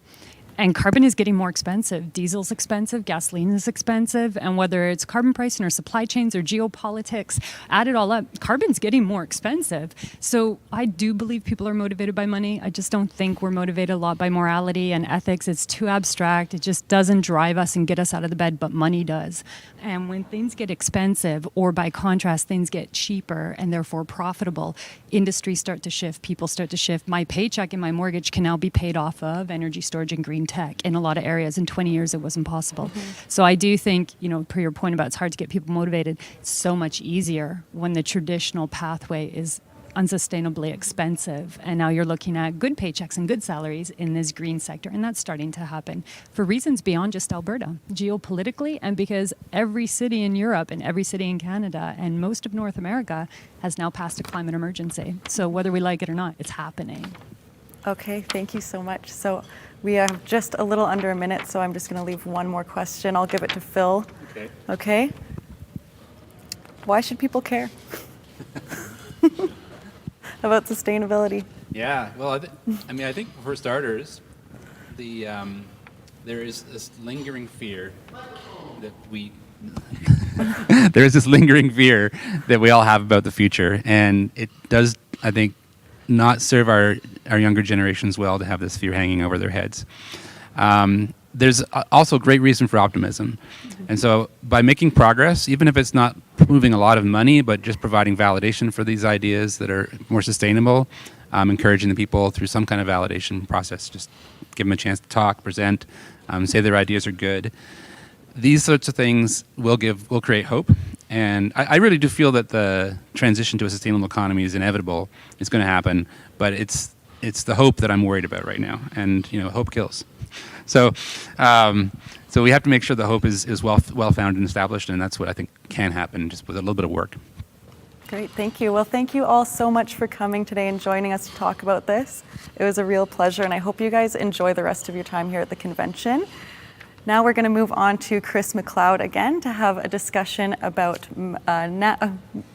S4: And carbon is getting more expensive. Diesel's expensive, gasoline is expensive, and whether it's carbon pricing or supply chains or geopolitics, add it all up, carbon's getting more expensive. So I do believe people are motivated by money. I just don't think we're motivated a lot by morality and ethics. It's too abstract. It just doesn't drive us and get us out of the bed, but money does. And when things get expensive, or by contrast, things get cheaper and therefore profitable, industries start to shift, people start to shift. My paycheck and my mortgage can now be paid off of energy storage and green tech in a lot of areas. In 20 years, it wasn't possible. Mm-hmm. So I do think, per your point about it's hard to get people motivated, it's so much easier when the traditional pathway is unsustainably expensive. And now you're looking at good paychecks and good salaries in this green sector. And that's starting to happen for reasons beyond just Alberta, geopolitically, and because every city in Europe and every city in Canada and most of North America has now passed a climate emergency. So whether we like it or not, it's happening.
S3: Okay, thank you so much. So we have just a little under a minute, so I'm just going to leave one more question. I'll give it to Phil. Okay? Why should people care about sustainability?
S5: Yeah, well, I think for starters, there is this lingering fear that there is this lingering fear that we all have about the future, and it does, I think, not serve our younger generations well to have this fear hanging over their heads. There's also great reason for optimism. And so by making progress, even if it's not moving a lot of money, but just providing validation for these ideas that are more sustainable, encouraging the people through some kind of validation process, just give them a chance to talk, present, say their ideas are good. These sorts of things will create hope. And I really do feel that the transition to a sustainable economy is inevitable. It's going to happen, but it's the hope that I'm worried about right now. And hope kills. So we have to make sure the hope is well founded and established, and that's what I think can happen just with a little bit of work.
S3: Great, thank you. Well, thank you all so much for coming today and joining us to talk about this. It was a real pleasure, and I hope you guys enjoy the rest of your time here at the convention. Now we're going to move on to Chris Mcleod again to have a discussion about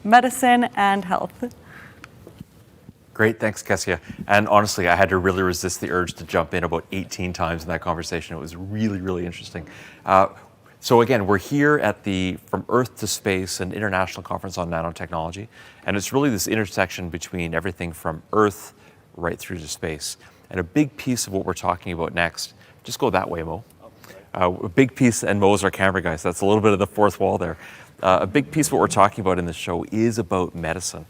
S3: medicine and health.
S1: Great, thanks, Kessia. And honestly, I had to really resist the urge to jump in about 18 times in that conversation. It was really, really interesting. So again, we're here at the From Earth to Space, an international conference on nanotechnology. And it's really this intersection between everything from Earth right through to space. And a big piece of what we're talking about next, just go that way, Mo. A big piece, and Mo's our camera guy, so that's a little bit of the fourth wall there. A big piece of what we're talking about in this show is about medicine.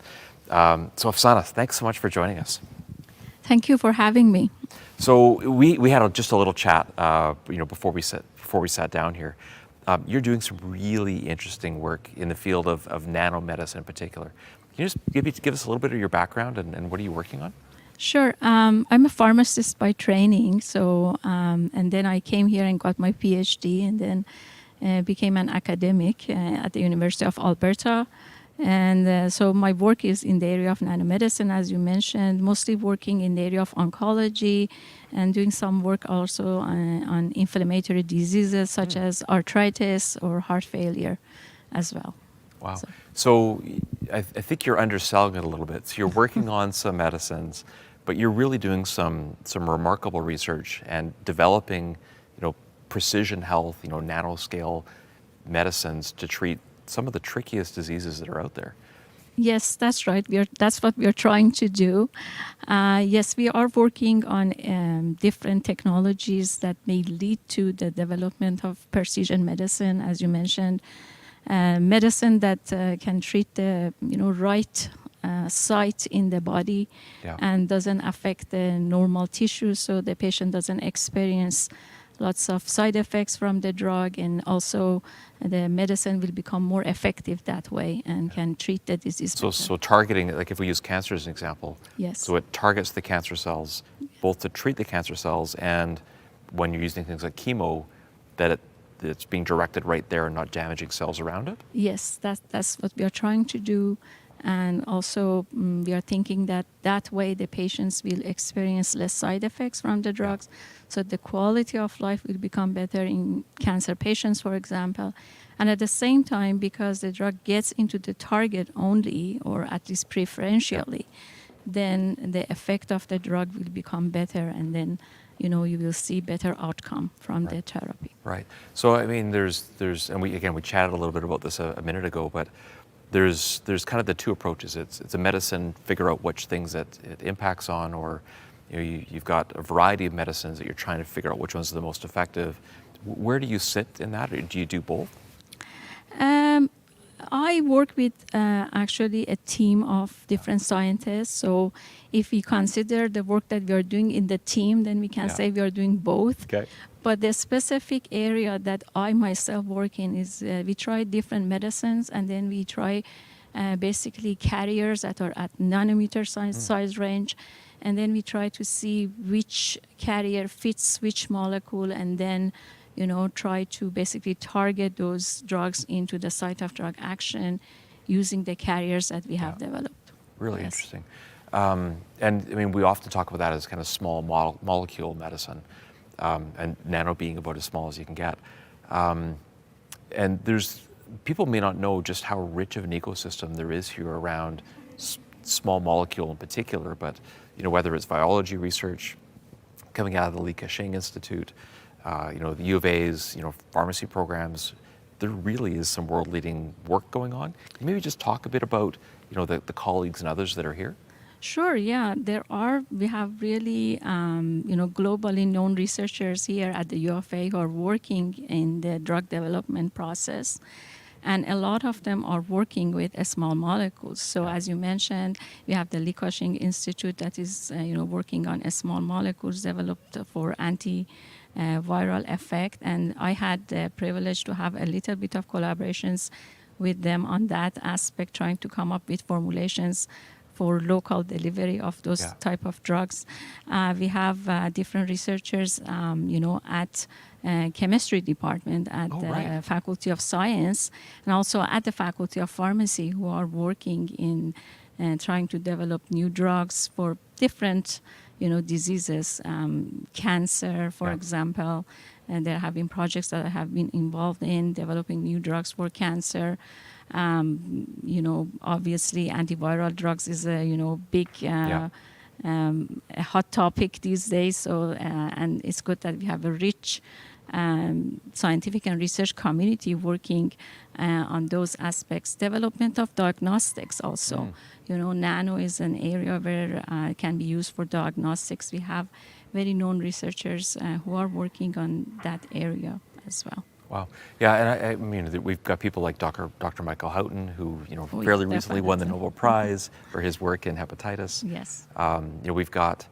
S1: So Afsana, thanks so much for joining us.
S7: Thank you for having me.
S1: So we had just a little chat, before we sat down here. You're doing some really interesting work in the field of nanomedicine in particular. Can you just give us a little bit of your background and what are you working on?
S7: Sure. I'm a pharmacist by training, so and then I came here and got my PhD, and then became an academic at the University of Alberta. And so my work is in the area of nanomedicine, as you mentioned, mostly working in the area of oncology and doing some work also on inflammatory diseases such as arthritis or heart failure as well.
S1: Wow. So I think you're underselling it a little bit. So you're working on some medicines, but you're really doing some remarkable research and developing, precision health, nanoscale medicines to treat some of the trickiest diseases that are out there.
S7: Yes, that's right. That's what we're trying to do. Yes, we are working on different technologies that may lead to the development of precision medicine, as you mentioned. Medicine that can treat the right site in the body and doesn't affect the normal tissue, so the patient doesn't experience lots of side effects from the drug, and also the medicine will become more effective that way and can treat the disease.
S1: So targeting, like if we use cancer as an example,
S7: yes.
S1: So it targets the cancer cells, both to treat the cancer cells and when you're using things like chemo, that it's being directed right there and not damaging cells around it?
S7: Yes, that's what we are trying to do. And also we are thinking that way the patients will experience less side effects from the drugs. So the quality of life will become better in cancer patients, for example. And at the same time, because the drug gets into the target only, or at least preferentially, then the effect of the drug will become better, and then you will see better outcome from the therapy.
S1: Right. So I mean, there's and we chatted a little bit about this a minute ago, but there's kind of the two approaches. It's a medicine, figure out which things that it impacts on, or you've got a variety of medicines that you're trying to figure out which ones are the most effective. Where do you sit in that, or do you do both?
S7: I work with actually a team of different scientists. So if we consider the work that we are doing in the team, then we can say we are doing both.
S1: Okay.
S7: But the specific area that I myself work in is we try different medicines, and then we try basically carriers that are at nanometer size range. And then we try to see which carrier fits which molecule, and then try to basically target those drugs into the site of drug action using the carriers that we have developed.
S1: Really interesting. And I mean, we often talk about that as kind of small molecule medicine, and nano being about as small as you can get. And people may not know just how rich of an ecosystem there is here around small molecule in particular, but whether it's biology research coming out of the Li Ka-shing Institute, the U of A's, pharmacy programs, there really is some world-leading work going on. Can you maybe just talk a bit about, the colleagues and others that are here?
S7: Sure, yeah. We have really, globally known researchers here at the U of A who are working in the drug development process. And a lot of them are working with small molecules. So as you mentioned, we have the Li Ka-shing Institute that is, working on small molecules developed for antiviral effect. And I had the privilege to have a little bit of collaborations with them on that aspect, trying to come up with formulations for local delivery of those
S1: Yeah.
S7: type of drugs. We have different researchers, at chemistry department at
S1: Oh,
S7: the
S1: right.
S7: Faculty of Science, and also at the Faculty of Pharmacy, who are working in trying to develop new drugs for different, diseases, cancer, for
S1: Yeah.
S7: example. And there have been projects that I have been involved in developing new drugs for cancer. Obviously, antiviral drugs is a big.
S1: Yeah.
S7: A hot topic these days. So, and it's good that we have a rich scientific and research community working on those aspects. Development of diagnostics also. Nano is an area where it can be used for diagnostics. We have very known researchers who are working on that area as well.
S1: Wow. Yeah, and I mean, we've got people like Dr. Michael Houghton, who fairly recently won the
S7: definitely.
S1: Nobel Prize for his work in hepatitis.
S7: Yes.
S1: We've got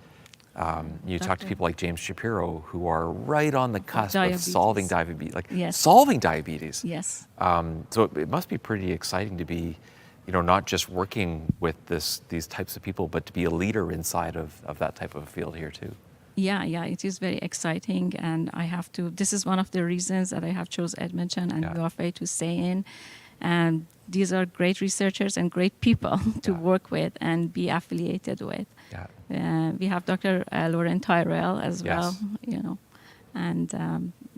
S1: you talk to people like James Shapiro, who are right on the cusp of
S7: diabetes.
S1: solving diabetes,
S7: Yes.
S1: solving diabetes.
S7: Yes.
S1: So it must be pretty exciting to be, not just working with these types of people, but to be a leader inside of that type of a field here too.
S7: Yeah, it is very exciting, and this is one of the reasons that I have chose Edmonton and UFA to stay in. And these are great researchers and great people to work with and be affiliated with.
S1: Yeah.
S7: We have Dr. Lauren Tyrell as well, and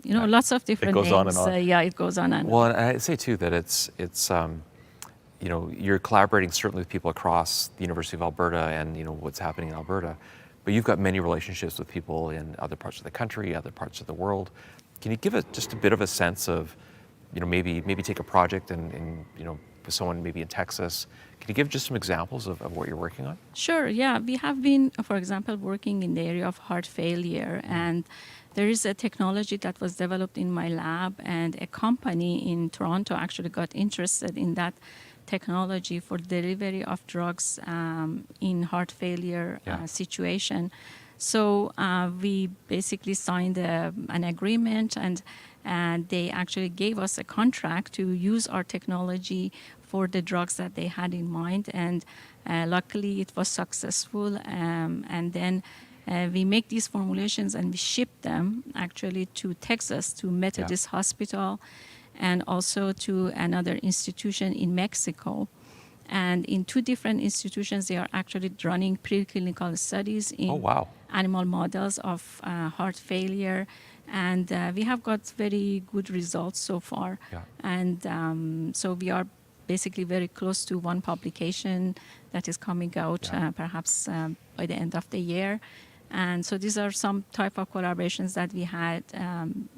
S7: lots of different
S1: goes
S7: names.
S1: on and on.
S7: It goes on and
S1: Well,
S7: on.
S1: and I'd say too that it's you're collaborating certainly with people across the University of Alberta and what's happening in Alberta, but you've got many relationships with people in other parts of the country, other parts of the world. Can you give us just a bit of a sense of, maybe take a project and with someone maybe in Texas? Can you give just some examples of what you're working on?
S7: Sure, yeah. We have been, for example, working in the area of heart failure, and there is a technology that was developed in my lab, and a company in Toronto actually got interested in that technology for delivery of drugs in heart failure situation. So we basically signed an agreement, and they actually gave us a contract to use our technology for the drugs that they had in mind. And luckily, it was successful. And then we make these formulations and we ship them actually to Texas, to Methodist Hospital, and also to another institution in Mexico. And in two different institutions, they are actually running preclinical studies in animal models of heart failure. And we have got very good results so far.
S1: Yeah.
S7: And so we are basically very close to one publication that is coming out perhaps by the end of the year. And so these are some type of collaborations that we had.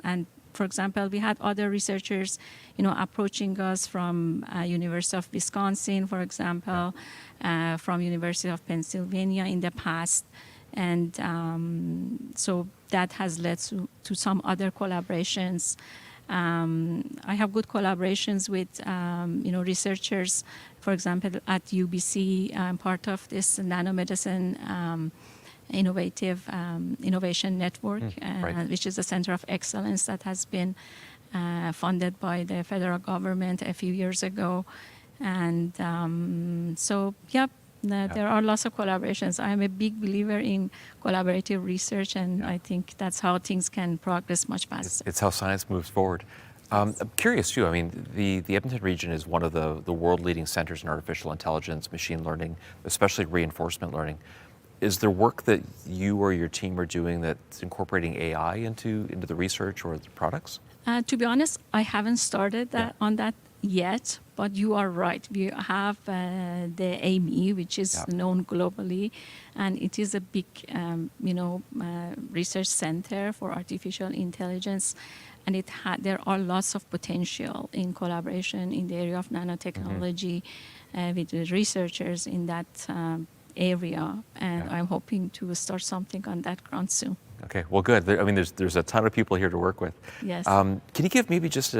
S7: And for example, we had other researchers, approaching us from University of Wisconsin, for example, from University of Pennsylvania in the past. And so that has led to some other collaborations. I have good collaborations with, researchers, for example, at UBC. I'm part of this nanomedicine innovation network, which is a center of excellence that has been funded by the federal government a few years ago. And there are lots of collaborations. I am a big believer in collaborative research, and I think that's how things can progress much faster.
S1: It's how science moves forward. I'm curious too. I mean, the Edmonton region is one of the world-leading centers in artificial intelligence, machine learning, especially reinforcement learning. Is there work that you or your team are doing that's incorporating AI into the research or the products?
S7: To be honest, I haven't started on that yet, but you are right. We have the AME, which is known globally, and it is a big, research center for artificial intelligence, and there are lots of potential in collaboration in the area of nanotechnology with the researchers in that area, and I'm hoping to start something on that ground soon.
S1: Okay, well, good. There's a ton of people here to work with.
S7: Yes.
S1: Can you give maybe just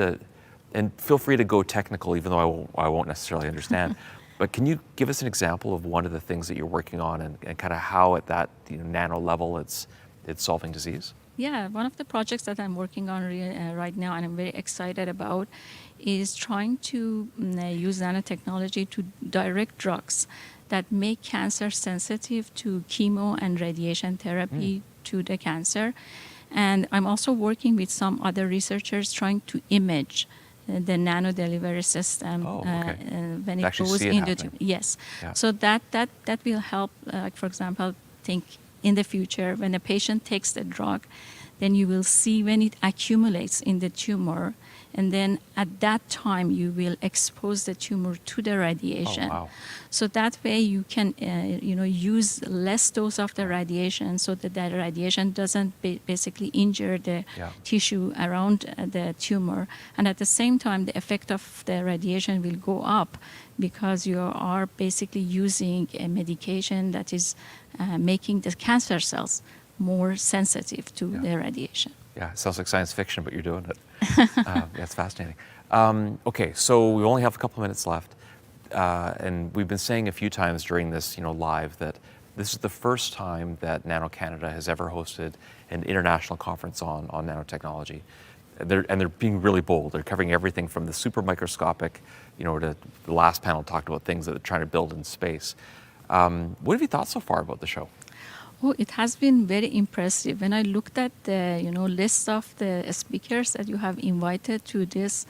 S1: and feel free to go technical, even though I won't necessarily understand, but can you give us an example of one of the things that you're working on and kind of how at that nano level it's solving disease?
S7: Yeah, one of the projects that I'm working on right now and I'm very excited about is trying to use nanotechnology to direct drugs that make cancer sensitive to chemo and radiation therapy to the cancer. And I'm also working with some other researchers trying to image the nano delivery system when it goes into the tumor. Yes.
S1: Yeah.
S7: So that will help, for example, think in the future when a patient takes the drug, then you will see when it accumulates in the tumor, and then at that time you will expose the tumor to the radiation.
S1: Oh, wow.
S7: So that way you can use less dose of the radiation, so that the radiation doesn't basically injure the tissue around the tumor, and at the same time the effect of the radiation will go up because you are basically using a medication that is making the cancer cells more sensitive to the radiation.
S1: Yeah, it sounds like science fiction, but you're doing it. That's fascinating. Okay, so we only have a couple minutes left, and we've been saying a few times during this, live, that this is the first time that NanoCanada has ever hosted an international conference on nanotechnology. They're being really bold. They're covering everything from the super microscopic, to the last panel talked about things that they're trying to build in space. What have you thought so far about the show?
S7: Oh, it has been very impressive. When I looked at the list of the speakers that you have invited to this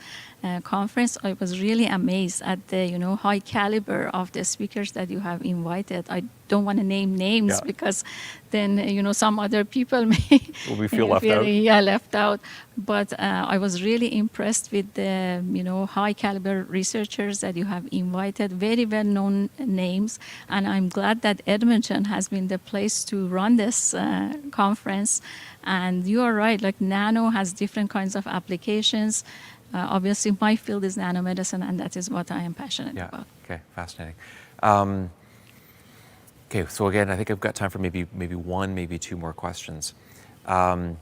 S7: conference, I was really amazed at the high caliber of the speakers that you have invited. I don't want to name names because then some other people may
S1: feel left out.
S7: Yeah, left out. But I was really impressed with the high caliber researchers that you have invited, very well known names, and I'm glad that Edmonton has been the place to run this conference. And you are right, like nano has different kinds of applications. Obviously, my field is nanomedicine, and that is what I am passionate about.
S1: Okay, fascinating. Okay, so again, I think I've got time for maybe one, maybe two more questions. So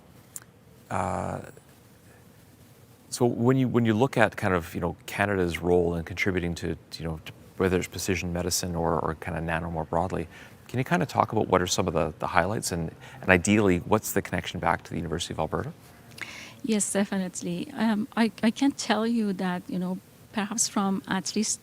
S1: when you look at kind of Canada's role in contributing to whether it's precision medicine or kind of nano more broadly, can you kind of talk about what are some of the highlights and ideally what's the connection back to the University of Alberta?
S7: Yes, definitely. I can tell you that perhaps from at least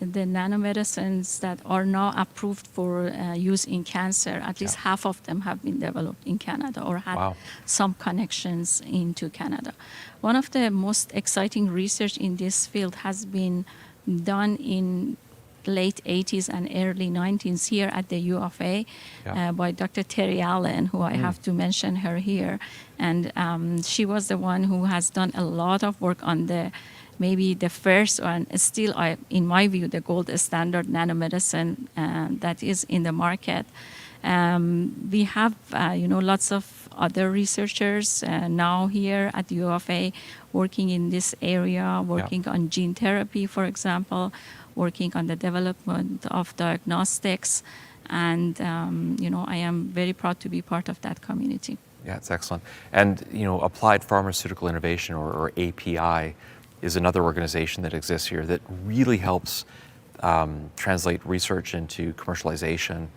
S7: the nanomedicines that are now approved for use in cancer, at least half of them have been developed in Canada or had some connections into Canada. One of the most exciting research in this field has been done in late 80s and early 90s here at the U of A by Dr. Terry Allen, who I have to mention her here. And she was the one who has done a lot of work on maybe the first, and still, in my view, the gold standard nanomedicine that is in the market. We have, lots of other researchers now here at U of A working in this area, working on gene therapy, for example, working on the development of diagnostics. And, I am very proud to be part of that community.
S1: Yeah, it's excellent. And, Applied Pharmaceutical Innovation, or API, is another organization that exists here that really helps translate research into commercialization,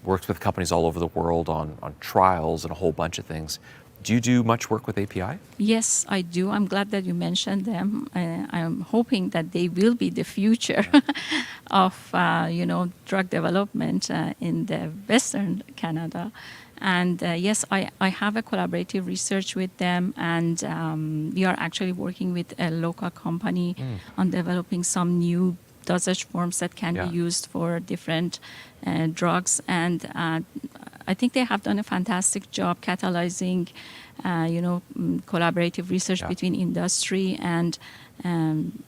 S1: works with companies all over the world on trials and a whole bunch of things. Do you do much work with API? Yes, I do. I'm glad that you mentioned them. I'm hoping that they will be the future of, drug development in the Western Canada. And yes, I have a collaborative research with them, and we are actually working with a local company on developing some new dosage forms that can be used for different drugs. And I think they have done a fantastic job catalyzing, collaborative research between industry and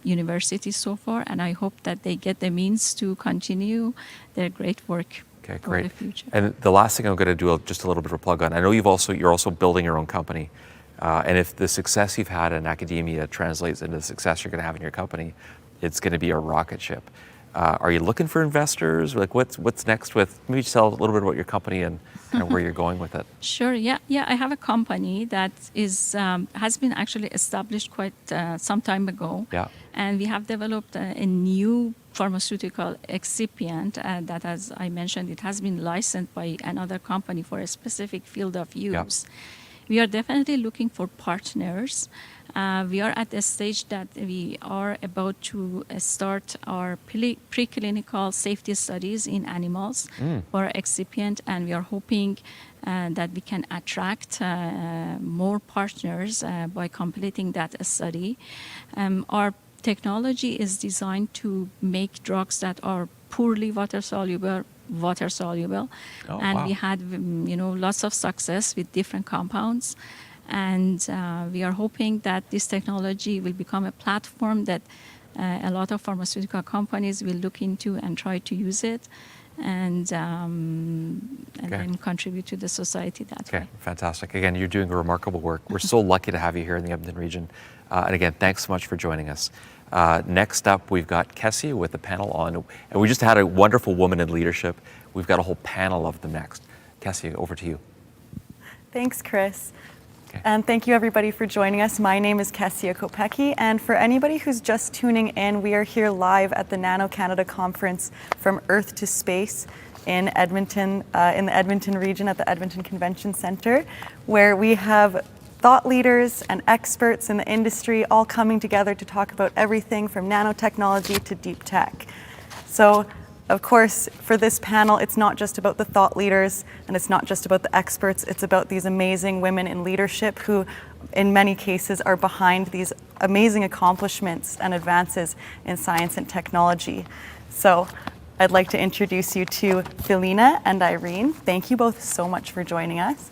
S1: universities so far. And I hope that they get the means to continue their great work. Okay, great. For the future. And the last thing I'm going to do just a little bit of a plug on. I know you're also building your own company, and if the success you've had in academia translates into the success you're going to have in your company, it's going to be a rocket ship. Are you looking for investors? Like, what's next with? Maybe tell a little bit about your company and kind of where you're going with it. Sure. Yeah. I have a company that has been actually established quite some time ago. Yeah. And we have developed a new pharmaceutical excipient that, as I mentioned, it has been licensed by another company for a specific field of use.
S7: we are definitely looking for partners. We are at a stage that we are about to start our preclinical safety studies in animals for excipient, and we are hoping that we can attract more partners by completing that study. Our technology is designed to make drugs that are poorly water soluble.
S1: Oh,
S7: And
S1: wow.
S7: we had lots of success with different compounds. And we are hoping that this technology will become a platform that a lot of pharmaceutical companies will look into and try to use it, and then contribute to the society that way.
S1: Okay, fantastic. Again, you're doing remarkable work. We're so lucky to have you here in the Edmonton region. And again, thanks so much for joining us. Next up, we've got Kessie with a panel on, and we just had a wonderful woman in leadership. We've got a whole panel of them next. Kessie, over to you.
S3: Thanks, Chris. And thank you everybody for joining us. My name is Kessie Kopecki, and for anybody who's just tuning in, we are here live at the NanoCanada conference From Earth to Space in Edmonton, in the Edmonton region at the Edmonton Convention Centre, where we have thought leaders and experts in the industry all coming together to talk about everything from nanotechnology to deep tech. So, of course, for this panel, it's not just about the thought leaders and it's not just about the experts, it's about these amazing women in leadership who, in many cases, are behind these amazing accomplishments and advances in science and technology. So I'd like to introduce you to Felina and Irene. Thank you both so much for joining us.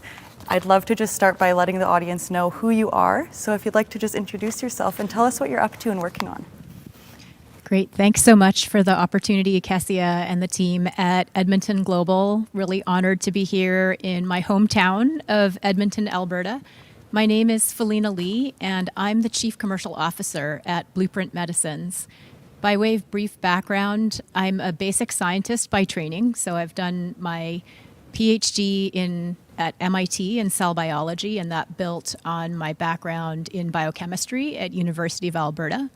S3: I'd love to just start by letting the audience know who you are. So if you'd like to just introduce yourself and tell us what you're up to and working on.
S8: Great. Thanks so much for the opportunity, Kessia and the team at Edmonton Global. Really honored to be here in my hometown of Edmonton, Alberta. My name is Felina Lee, and I'm the Chief Commercial Officer at Blueprint Medicines. By way of brief background, I'm a basic scientist by training, so I've done my PhD at MIT in cell biology, and that built on my background in biochemistry at University of Alberta.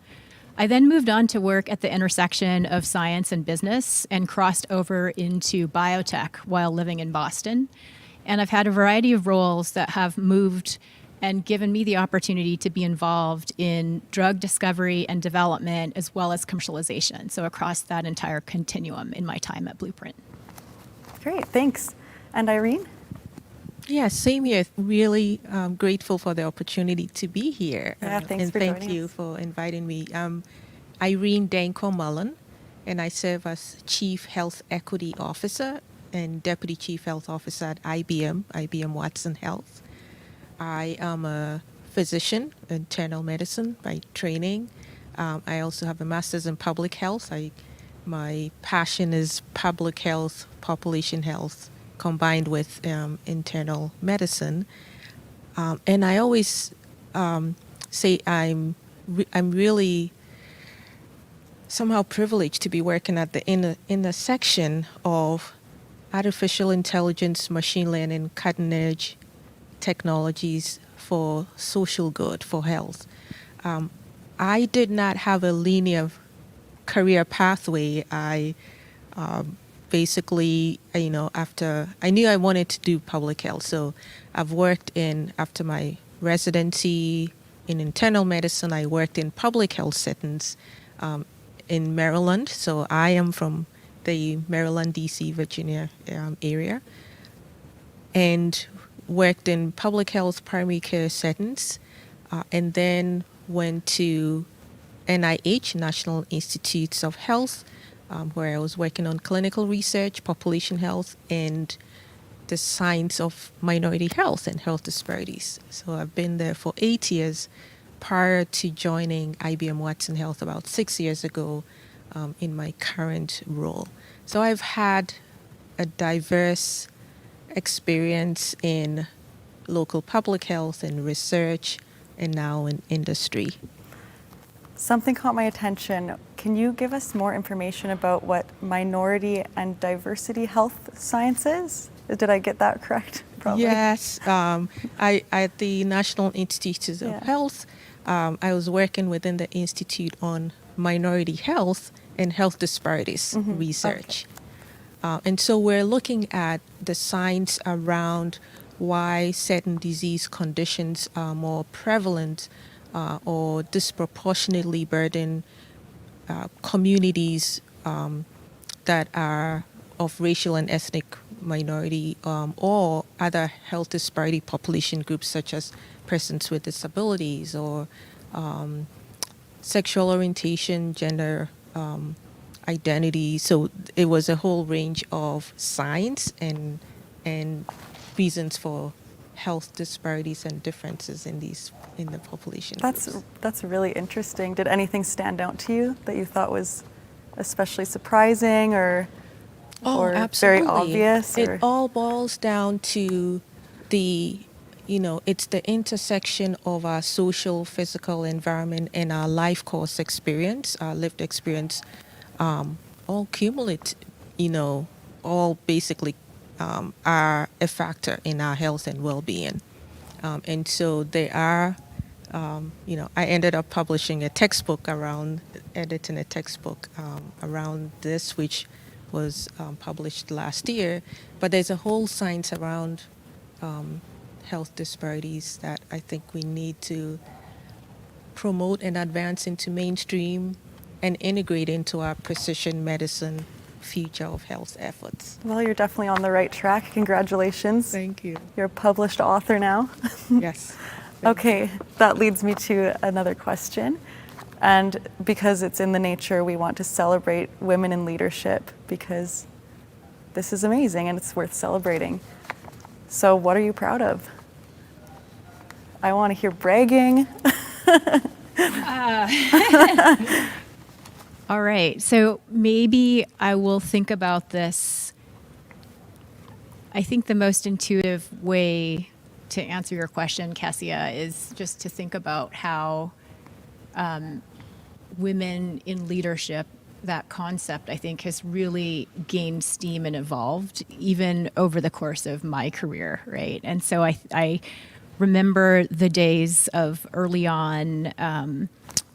S8: I then moved on to work at the intersection of science and business and crossed over into biotech while living in Boston. And I've had a variety of roles that have moved and given me the opportunity to be involved in drug discovery and development as well as commercialization. So across that entire continuum in my time at Blueprint.
S3: Great, thanks. And Irene?
S9: Yeah, same here. Really grateful for the opportunity to be here.
S3: Yeah, thanks
S9: and
S3: for
S9: thank
S3: joining
S9: you
S3: us.
S9: for inviting me. Irene Danko-Mullen, and I serve as Chief Health Equity Officer and Deputy Chief Health Officer at IBM Watson Health. I am a physician, internal medicine by training. I also have a master's in public health. My passion is public health, population health, combined with internal medicine. And I always say I'm really somehow privileged to be working at the intersection of artificial intelligence, machine learning, cutting edge technologies for social good, for health. I did not have a linear career pathway. I basically, after I knew I wanted to do public health, so I've worked after my residency in internal medicine, I worked in public health settings in Maryland. So I am from the Maryland, DC, Virginia area, and worked in public health primary care settings, and then went to NIH, National Institutes of Health, where I was working on clinical research, population health, and the science of minority health and health disparities. So I've been there for 8 years prior to joining IBM Watson Health about 6 years ago in my current role. So I've had a diverse experience in local public health and research and now in industry.
S3: Something caught my attention. Can you give us more information about what minority and diversity health science is? Did I get that correct? Probably.
S9: Yes. I at the National Institutes of Health, I was working within the Institute on minority health and health disparities research.
S3: Okay.
S9: And so we're looking at the science around why certain disease conditions are more prevalent or disproportionately burden communities that are of racial and ethnic minority or other health disparity population groups such as persons with disabilities or sexual orientation, gender identity. So it was a whole range of signs and reasons for health disparities and differences in the population groups.
S3: That's really interesting. Did anything stand out to you that you thought was especially surprising or very obvious?
S9: It all boils down to it's the intersection of our social, physical environment and our life course experience, our lived experience, all cumulative, all basically are a factor in our health and well-being. And so they are, I ended up publishing a textbook editing a textbook around this, which was published last year. But there's a whole science around health disparities that I think we need to promote and advance into mainstream and integrate into our precision medicine future of health efforts.
S3: Well, you're definitely on the right track. Congratulations.
S9: Thank you.
S3: You're a published author now.
S9: Yes.
S3: Okay, that leads me to another question. And because it's in the nature, we want to celebrate women in leadership because this is amazing and it's worth celebrating. So what are you proud of? I want to hear bragging.
S8: All right, so maybe I will think about this. I think the most intuitive way to answer your question, Kessia, is just to think about how women in leadership, that concept, I think, has really gained steam and evolved even over the course of my career, right? And so I remember the days of early on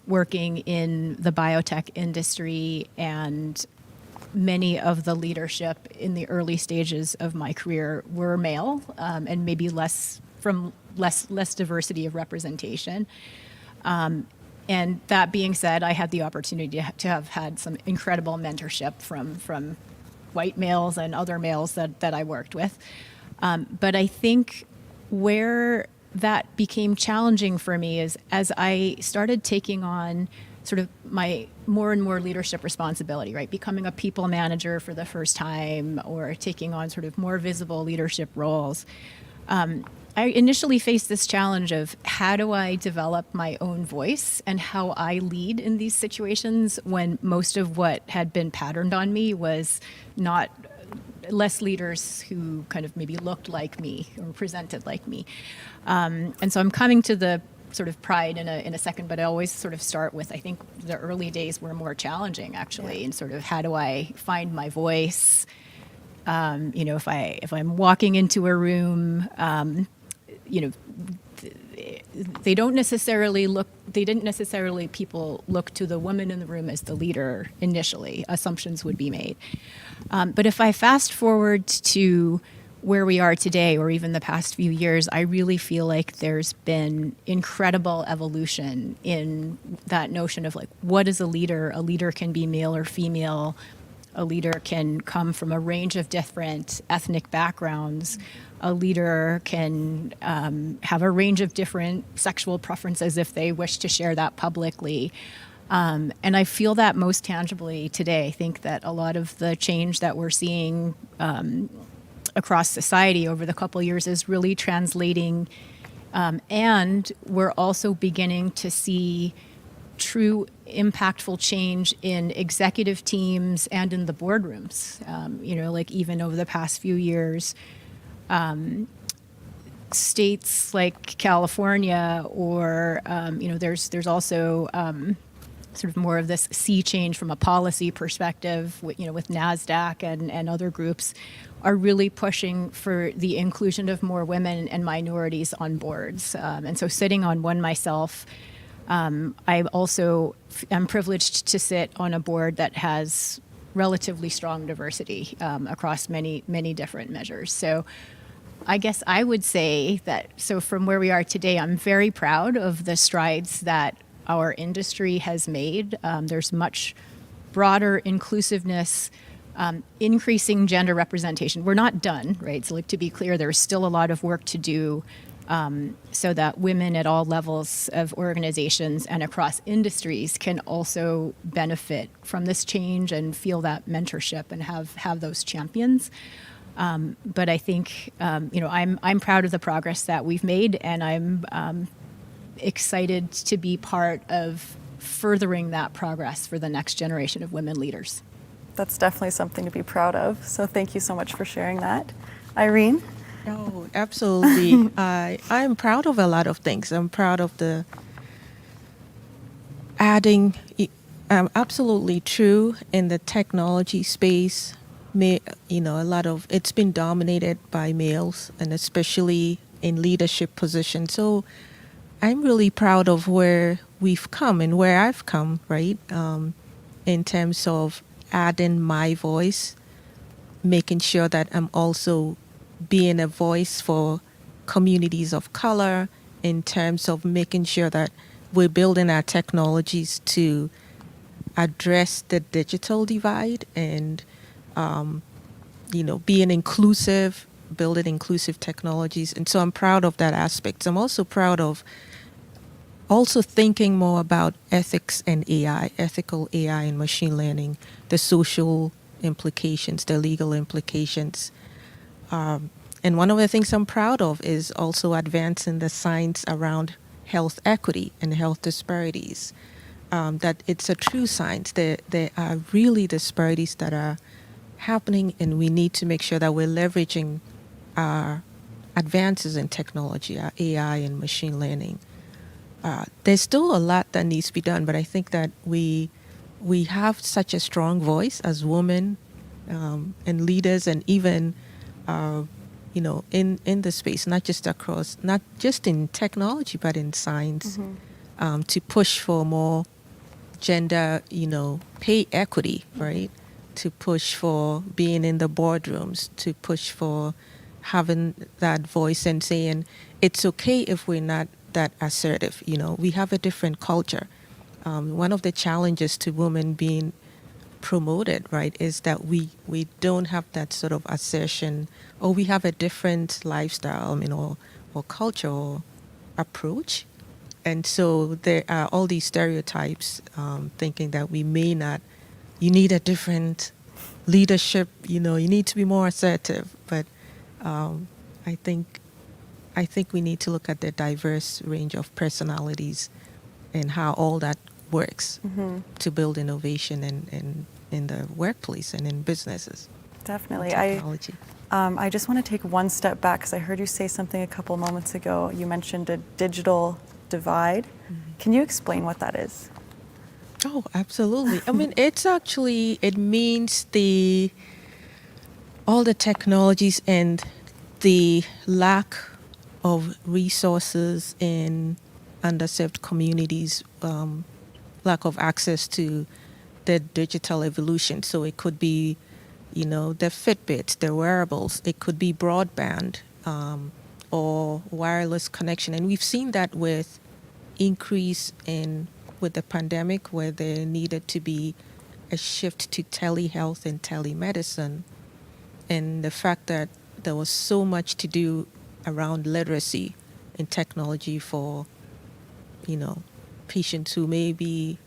S8: working in the biotech industry, and many of the leadership in the early stages of my career were male, and maybe less diversity of representation. And that being said, I had the opportunity to have had some incredible mentorship from white males and other males that I worked with. But I think where that became challenging for me is as I started taking on sort of my more and more leadership responsibility, right? Becoming a people manager for the first time or taking on sort of more visible leadership roles. I initially faced this challenge of how do I develop my own voice and how I lead in these situations when most of what had been patterned on me was not less leaders who kind of maybe looked like me or presented like me. And so I'm coming to the sort of pride in a second, but I always sort of start with, I think the early days were more challenging actually, and sort of how do I find my voice? If I'm walking into a room, people look to the woman in the room as the leader initially. Assumptions would be made. But if I fast forward to where we are today, or even the past few years, I really feel like there's been incredible evolution in that notion of like, what is a leader? A leader can be male or female. A leader can come from a range of different ethnic backgrounds. A leader can have a range of different sexual preferences if they wish to share that publicly. And I feel that most tangibly today. I think that a lot of the change that we're seeing across society over the couple years is really translating. And we're also beginning to see true impactful change in executive teams and in the boardrooms. Like even over the past few years, states like California or, there's also sort of more of this sea change from a policy perspective, with NASDAQ and other groups are really pushing for the inclusion of more women and minorities on boards. And so sitting on one myself, I also am privileged to sit on a board that has relatively strong diversity across many, many different measures. So I guess I would say that, so from where we are today, I'm very proud of the strides that our industry has made. There's much broader inclusiveness, increasing gender representation. We're not done, right? So like, to be clear, there's still a lot of work to do so that women at all levels of organizations and across industries can also benefit from this change and feel that mentorship and have those champions. But I think, I'm proud of the progress that we've made, and I'm excited to be part of furthering that progress for the next generation of women leaders.
S3: That's definitely something to be proud of. So thank you so much for sharing that. Irene?
S9: Oh, absolutely. I'm proud of a lot of things. I'm proud of the adding, absolutely true in the technology space. A lot of it's been dominated by males, and especially in leadership positions. So I'm really proud of where we've come and where I've come, right? In terms of adding my voice, making sure that I'm also being a voice for communities of color, in terms of making sure that we're building our technologies to address the digital divide and, being inclusive, building inclusive technologies. And so I'm proud of that aspect. I'm also proud of also thinking more about ethics and AI, ethical AI and machine learning, the social implications, the legal implications. And one of the things I'm proud of is also advancing the science around health equity and health disparities. That it's a true science. There are really disparities that are happening, and we need to make sure that we're leveraging our advances in technology, our AI and machine learning. There's still a lot that needs to be done, but I think that we have such a strong voice as women and leaders, and even in the space, not just in technology, but in science, to push for more gender, pay equity, right? To push for being in the boardrooms, to push for having that voice and saying it's okay if we're not that assertive. We have a different culture. One of the challenges to women being promoted, right, is that we don't have that sort of assertion, or we have a different lifestyle, or culture or approach. And so there are all these stereotypes, thinking that we may not, you need a different leadership, you need to be more assertive. But I think we need to look at the diverse range of personalities and how all that works to build innovation in the workplace and in businesses.
S3: Definitely.
S9: Technology.
S3: I just want to take one step back, because I heard you say something a couple moments ago. You mentioned a digital divide. Can you explain what that is?
S9: Oh, absolutely. It means all the technologies and the lack of resources in underserved communities, lack of access to the digital evolution. So it could be, the Fitbits, the wearables. It could be broadband or wireless connection. And we've seen that with increase with the pandemic, where there needed to be a shift to telehealth and telemedicine. And the fact that there was so much to do around literacy in technology for, patients who may be,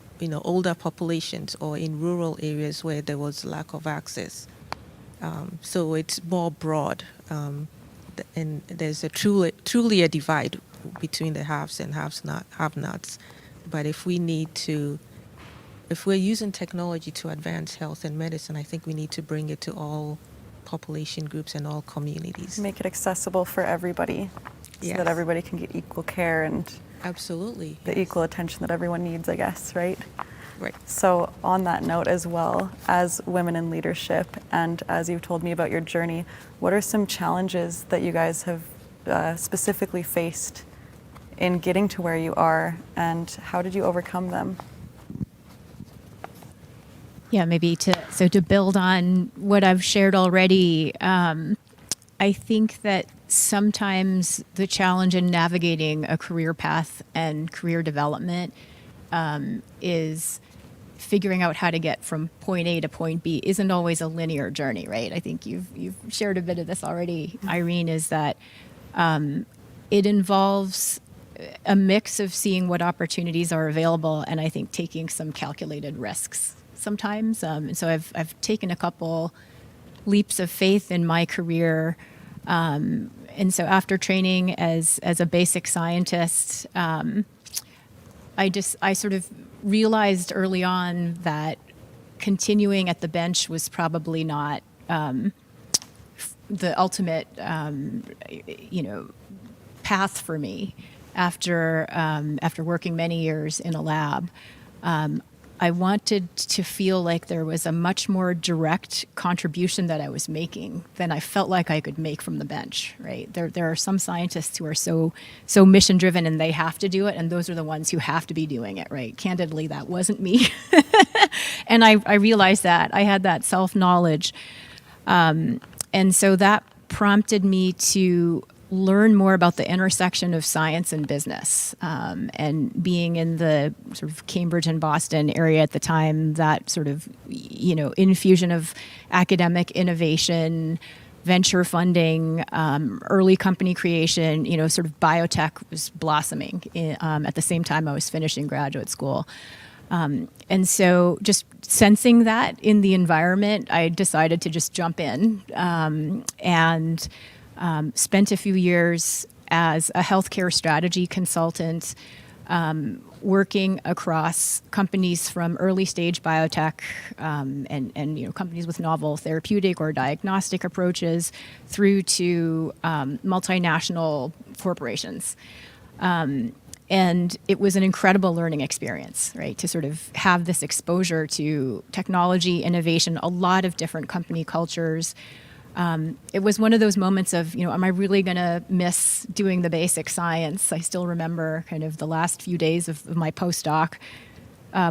S9: older populations or in rural areas where there was lack of access. So it's more broad, and there's truly a divide between the haves and have-nots. But if we're using technology to advance health and medicine, I think we need to bring it to all population groups and all communities.
S3: Make it accessible for everybody, so that everybody can get equal care and
S9: absolutely
S3: the equal attention that everyone needs, I guess, right?
S9: Right.
S3: So on that note as well, as women in leadership, and as you've told me about your journey, what are some challenges that you guys have specifically faced in getting to where you are, and how did you overcome them?
S8: Yeah, maybe to build on what I've shared already, I think that sometimes the challenge in navigating a career path and career development is figuring out how to get from point A to point B isn't always a linear journey, right? I think you've shared a bit of this already, Irene, is that it involves a mix of seeing what opportunities are available and I think taking some calculated risks sometimes. And so I've taken a couple leaps of faith in my career. And so after training as a basic scientist, I sort of realized early on that continuing at the bench was probably not the ultimate, path for me. After working many years in a lab, I wanted to feel like there was a much more direct contribution that I was making than I felt like I could make from the bench, right? There are some scientists who are so mission driven and they have to do it, and those are the ones who have to be doing it, right? Candidly, that wasn't me. And I realized that. I had that self-knowledge. And so that prompted me to learn more about the intersection of science and business. And being in the sort of Cambridge and Boston area at the time, that sort of, infusion of academic innovation, venture funding, early company creation, sort of biotech was blossoming at the same time I was finishing graduate school. And so just sensing that in the environment, I decided to just jump in and spent a few years as a healthcare strategy consultant, working across companies from early stage biotech and companies with novel therapeutic or diagnostic approaches through to multinational corporations. And it was an incredible learning experience, right? To sort of have this exposure to technology, innovation, a lot of different company cultures. It was one of those moments of, am I really going to miss doing the basic science? I still remember kind of the last few days of my postdoc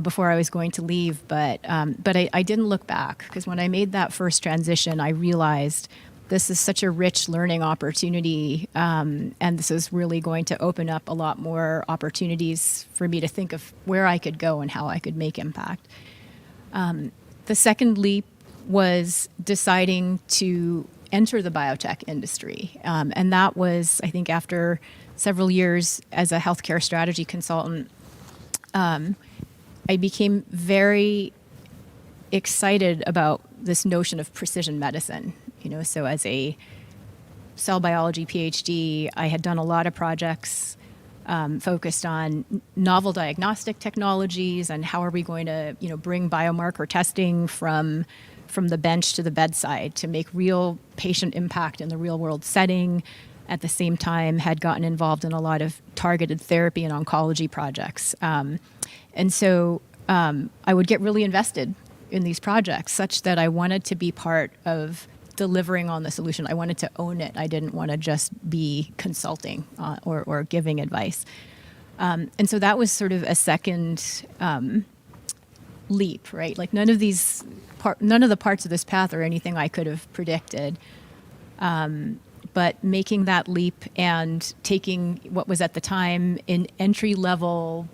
S8: before I was going to leave. But I didn't look back, because when I made that first transition, I realized this is such a rich learning opportunity, and this is really going to open up a lot more opportunities for me to think of where I could go and how I could make impact. The second leap was deciding to enter the biotech industry. And that was, I think, after several years as a healthcare strategy consultant, I became very excited about this notion of precision medicine. So as a cell biology PhD, I had done a lot of projects focused on novel diagnostic technologies and how are we going to, bring biomarker testing from the bench to the bedside to make real patient impact in the real world setting. At the same time, had gotten involved in a lot of targeted therapy and oncology projects. And so I would get really invested in these projects, such that I wanted to be part of delivering on the solution. I wanted to own it. I didn't want to just be consulting or giving advice. And so that was sort of a second leap, right? Like none of the parts of this path are anything I could have predicted. But making that leap and taking what was at the time an entry-level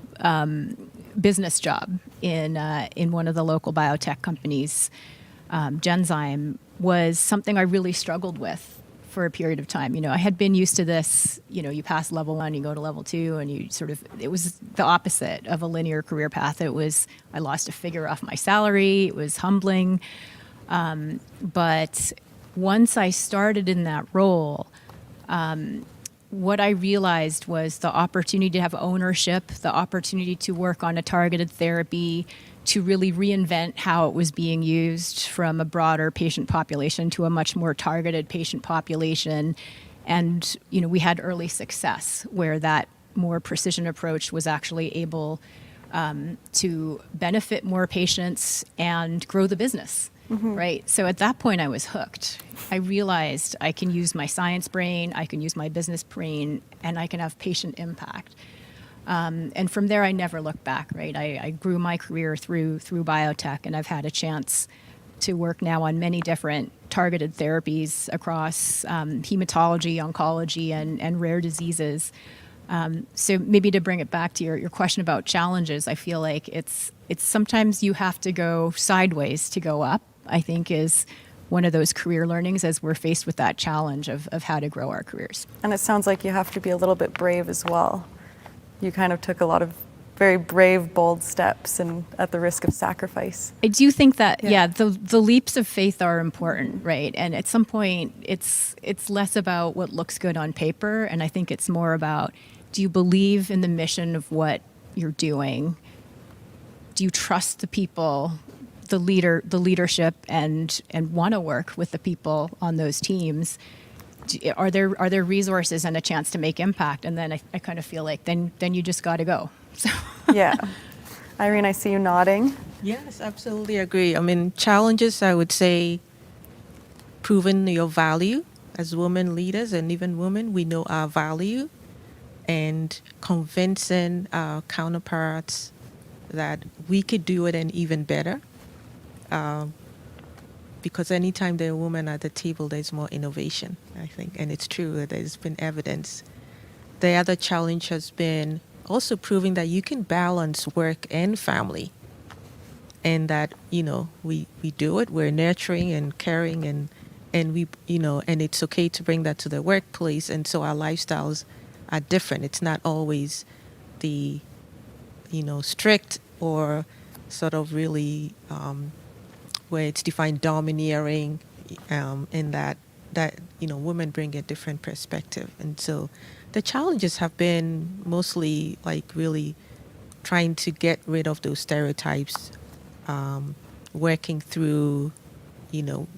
S8: business job in one of the local biotech companies, Genzyme, was something I really struggled with for a period of time. I had been used to this, you pass level 1, you go to level 2, and it was the opposite of a linear career path. I lost a figure off my salary. It was humbling. But once I started in that role, what I realized was the opportunity to have ownership, the opportunity to work on a targeted therapy, to really reinvent how it was being used from a broader patient population to a much more targeted patient population. And, we had early success where that more precision approach was actually able to benefit more patients and grow the business. Mm-hmm. Right. So at that point, I was hooked. I realized I can use my science brain, I can use my business brain, and I can have patient impact. And from there, I never looked back. Right. I grew my career through biotech, and I've had a chance to work now on many different targeted therapies across hematology, oncology, and rare diseases. So maybe to bring it back to your question about challenges, I feel like it's sometimes you have to go sideways to go up, I think is one of those career learnings as we're faced with that challenge of how to grow our careers.
S3: And it sounds like you have to be a little bit brave as well. You kind of took a lot of very brave, bold steps and at the risk of sacrifice.
S8: I do think that, the leaps of faith are important, right? And at some point, it's less about what looks good on paper, and I think it's more about, do you believe in the mission of what you're doing? Do you trust the people, the leadership, and want to work with the people on those teams? Are there resources and a chance to make impact? And then I kind of feel like then you just got to go. So.
S3: Yeah. Irene, I see you nodding.
S9: Yes, absolutely agree. I mean, challenges, I would say, proving your value as women leaders, and even women, we know our value, and convincing our counterparts that we could do it and even better. Because anytime there are women at the table, there's more innovation, I think. And it's true, there's been evidence. The other challenge has been also proving that you can balance work and family, and that, we do it, we're nurturing and caring, and we, and it's okay to bring that to the workplace. And so our lifestyles are different. It's not always the, strict or sort of really, where it's defined domineering, in that women bring a different perspective. And so the challenges have been mostly like really trying to get rid of those stereotypes, working through,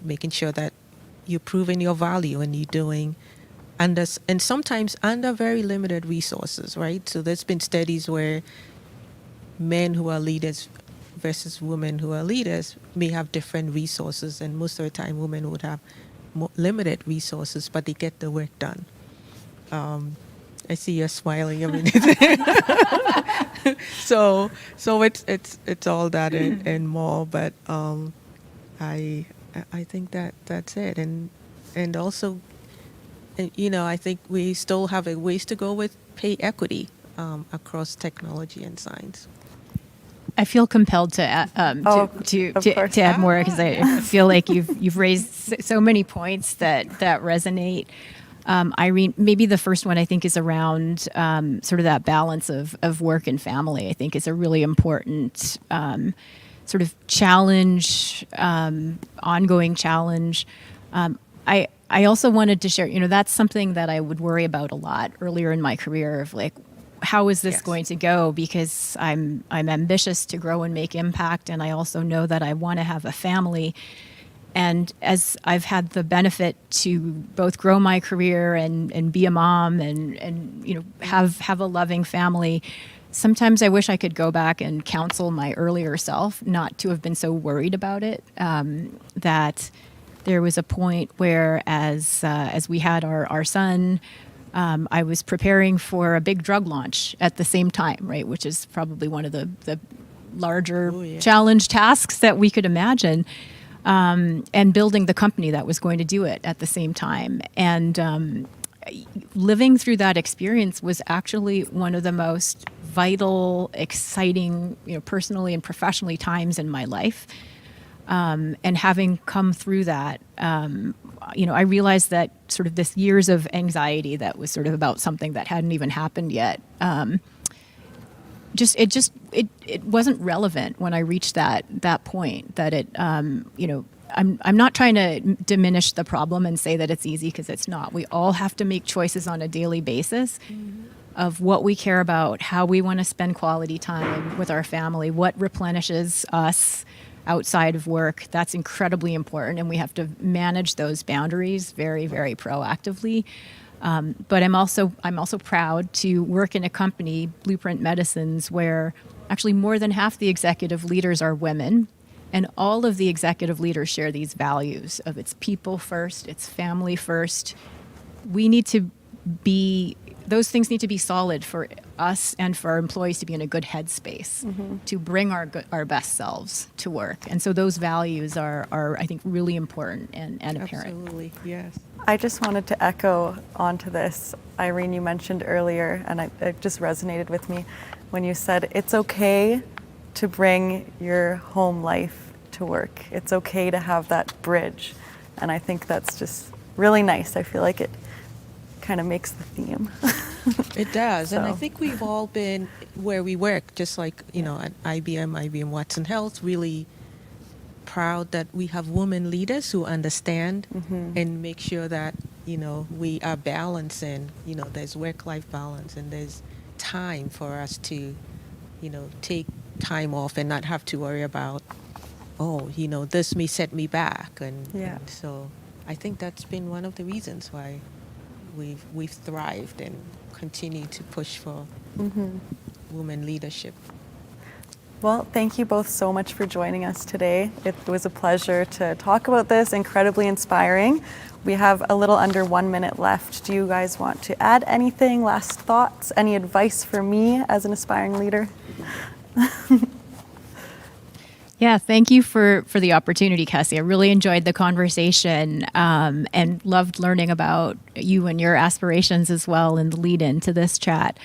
S9: making sure that you're proving your value and you're doing, and sometimes under very limited resources, right? So there's been studies where men who are leaders versus women who are leaders may have different resources, and most of the time women would have more limited resources, but they get the work done. I see you're smiling. I mean, so it's all that and more. But I think that's it. And also, I think we still have a ways to go with pay equity across technology and science.
S8: I feel compelled to add more, because I feel like you've raised so many points that resonate. Irene, maybe the first one I think is around sort of that balance of work and family. I think is a really important sort of challenge, ongoing challenge. I also wanted to share, that's something that I would worry about a lot earlier in my career, of like, how is this going to go? Because I'm ambitious to grow and make impact, and I also know that I want to have a family. And as I've had the benefit to both grow my career and be a mom and have a loving family, sometimes I wish I could go back and counsel my earlier self not to have been so worried about it. That there was a point where, as we had our son, I was preparing for a big drug launch at the same time, right? Which is probably one of the larger challenge tasks that we could imagine. And building the company that was going to do it at the same time. And living through that experience was actually one of the most vital, exciting, personally and professionally times in my life. And having come through that, I realized that sort of this years of anxiety that was sort of about something that hadn't even happened yet, it wasn't relevant when I reached that point. That I'm not trying to diminish the problem and say that it's easy, because it's not. We all have to make choices on a daily basis of what we care about, how we want to spend quality time with our family, what replenishes us outside of work. That's incredibly important, and we have to manage those boundaries very, very proactively. But I'm also proud to work in a company, Blueprint Medicines, where actually more than half the executive leaders are women, and all of the executive leaders share these values of it's people first, it's family first. We need to be those things need to be solid for us and for our employees to be in a good headspace to bring our best selves to work. And so those values are I think, really important and apparent.
S9: Absolutely, yes.
S3: I just wanted to echo onto this. Irene, you mentioned earlier, and it just resonated with me when you said it's okay to bring your home life to work. It's okay to have that bridge. And I think that's just really nice. I feel like it kind of makes the theme.
S9: It does, and I
S3: So-
S9: think we've all been where we work, just like, at IBM Watson Health, really proud that we have women leaders who understand and make sure that, we are balancing, there's work-life balance and there's time for us to, take time off and not have to worry about, this may set me back. And so I think that's been one of the reasons why we've thrived and continue to push for women leadership.
S3: Well, thank you both so much for joining us today. It was a pleasure to talk about this, incredibly inspiring. We have a little under 1 minute left. Do you guys want to add anything, last thoughts, any advice for me as an aspiring leader?
S8: Yeah, thank you for the opportunity, Cassie. I really enjoyed the conversation and loved learning about you and your aspirations as well in the lead into this chat.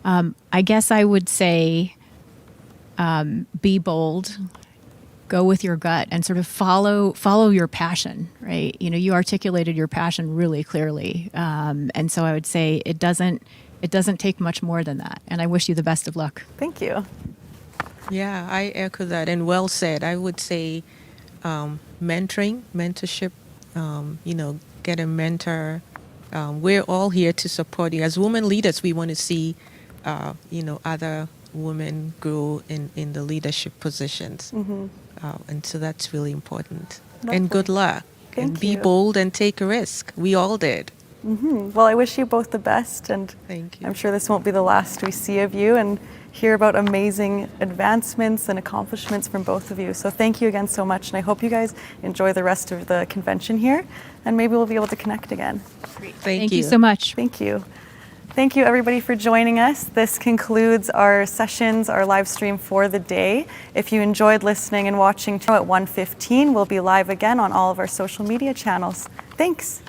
S8: I guess I would say be bold, go with your gut, and sort of follow your passion, right? You articulated your passion really clearly. And so I would say it doesn't take much more than that. And I wish you the best of luck.
S3: Thank you.
S9: Yeah, I echo that, and well said. I would say mentorship, get a mentor. We're all here to support you. As women leaders, we want to see, other women grow in the leadership positions. And so that's really important.
S3: Lovely.
S9: And good luck.
S3: Thank
S9: and be
S3: you.
S9: bold and take a risk. We all did.
S3: Well, I wish you both the best, and
S9: Thank you.
S3: I'm sure this won't be the last we see of you and hear about amazing advancements and accomplishments from both of you. So thank you again so much, and I hope you guys enjoy the rest of the convention here, and maybe we'll be able to connect again.
S9: Thank you.
S8: so much.
S3: Thank you. Thank you, everybody, for joining us. This concludes our sessions, our live stream for the day. If you enjoyed listening and watching at 1:15, we'll be live again on all of our social media channels. Thanks.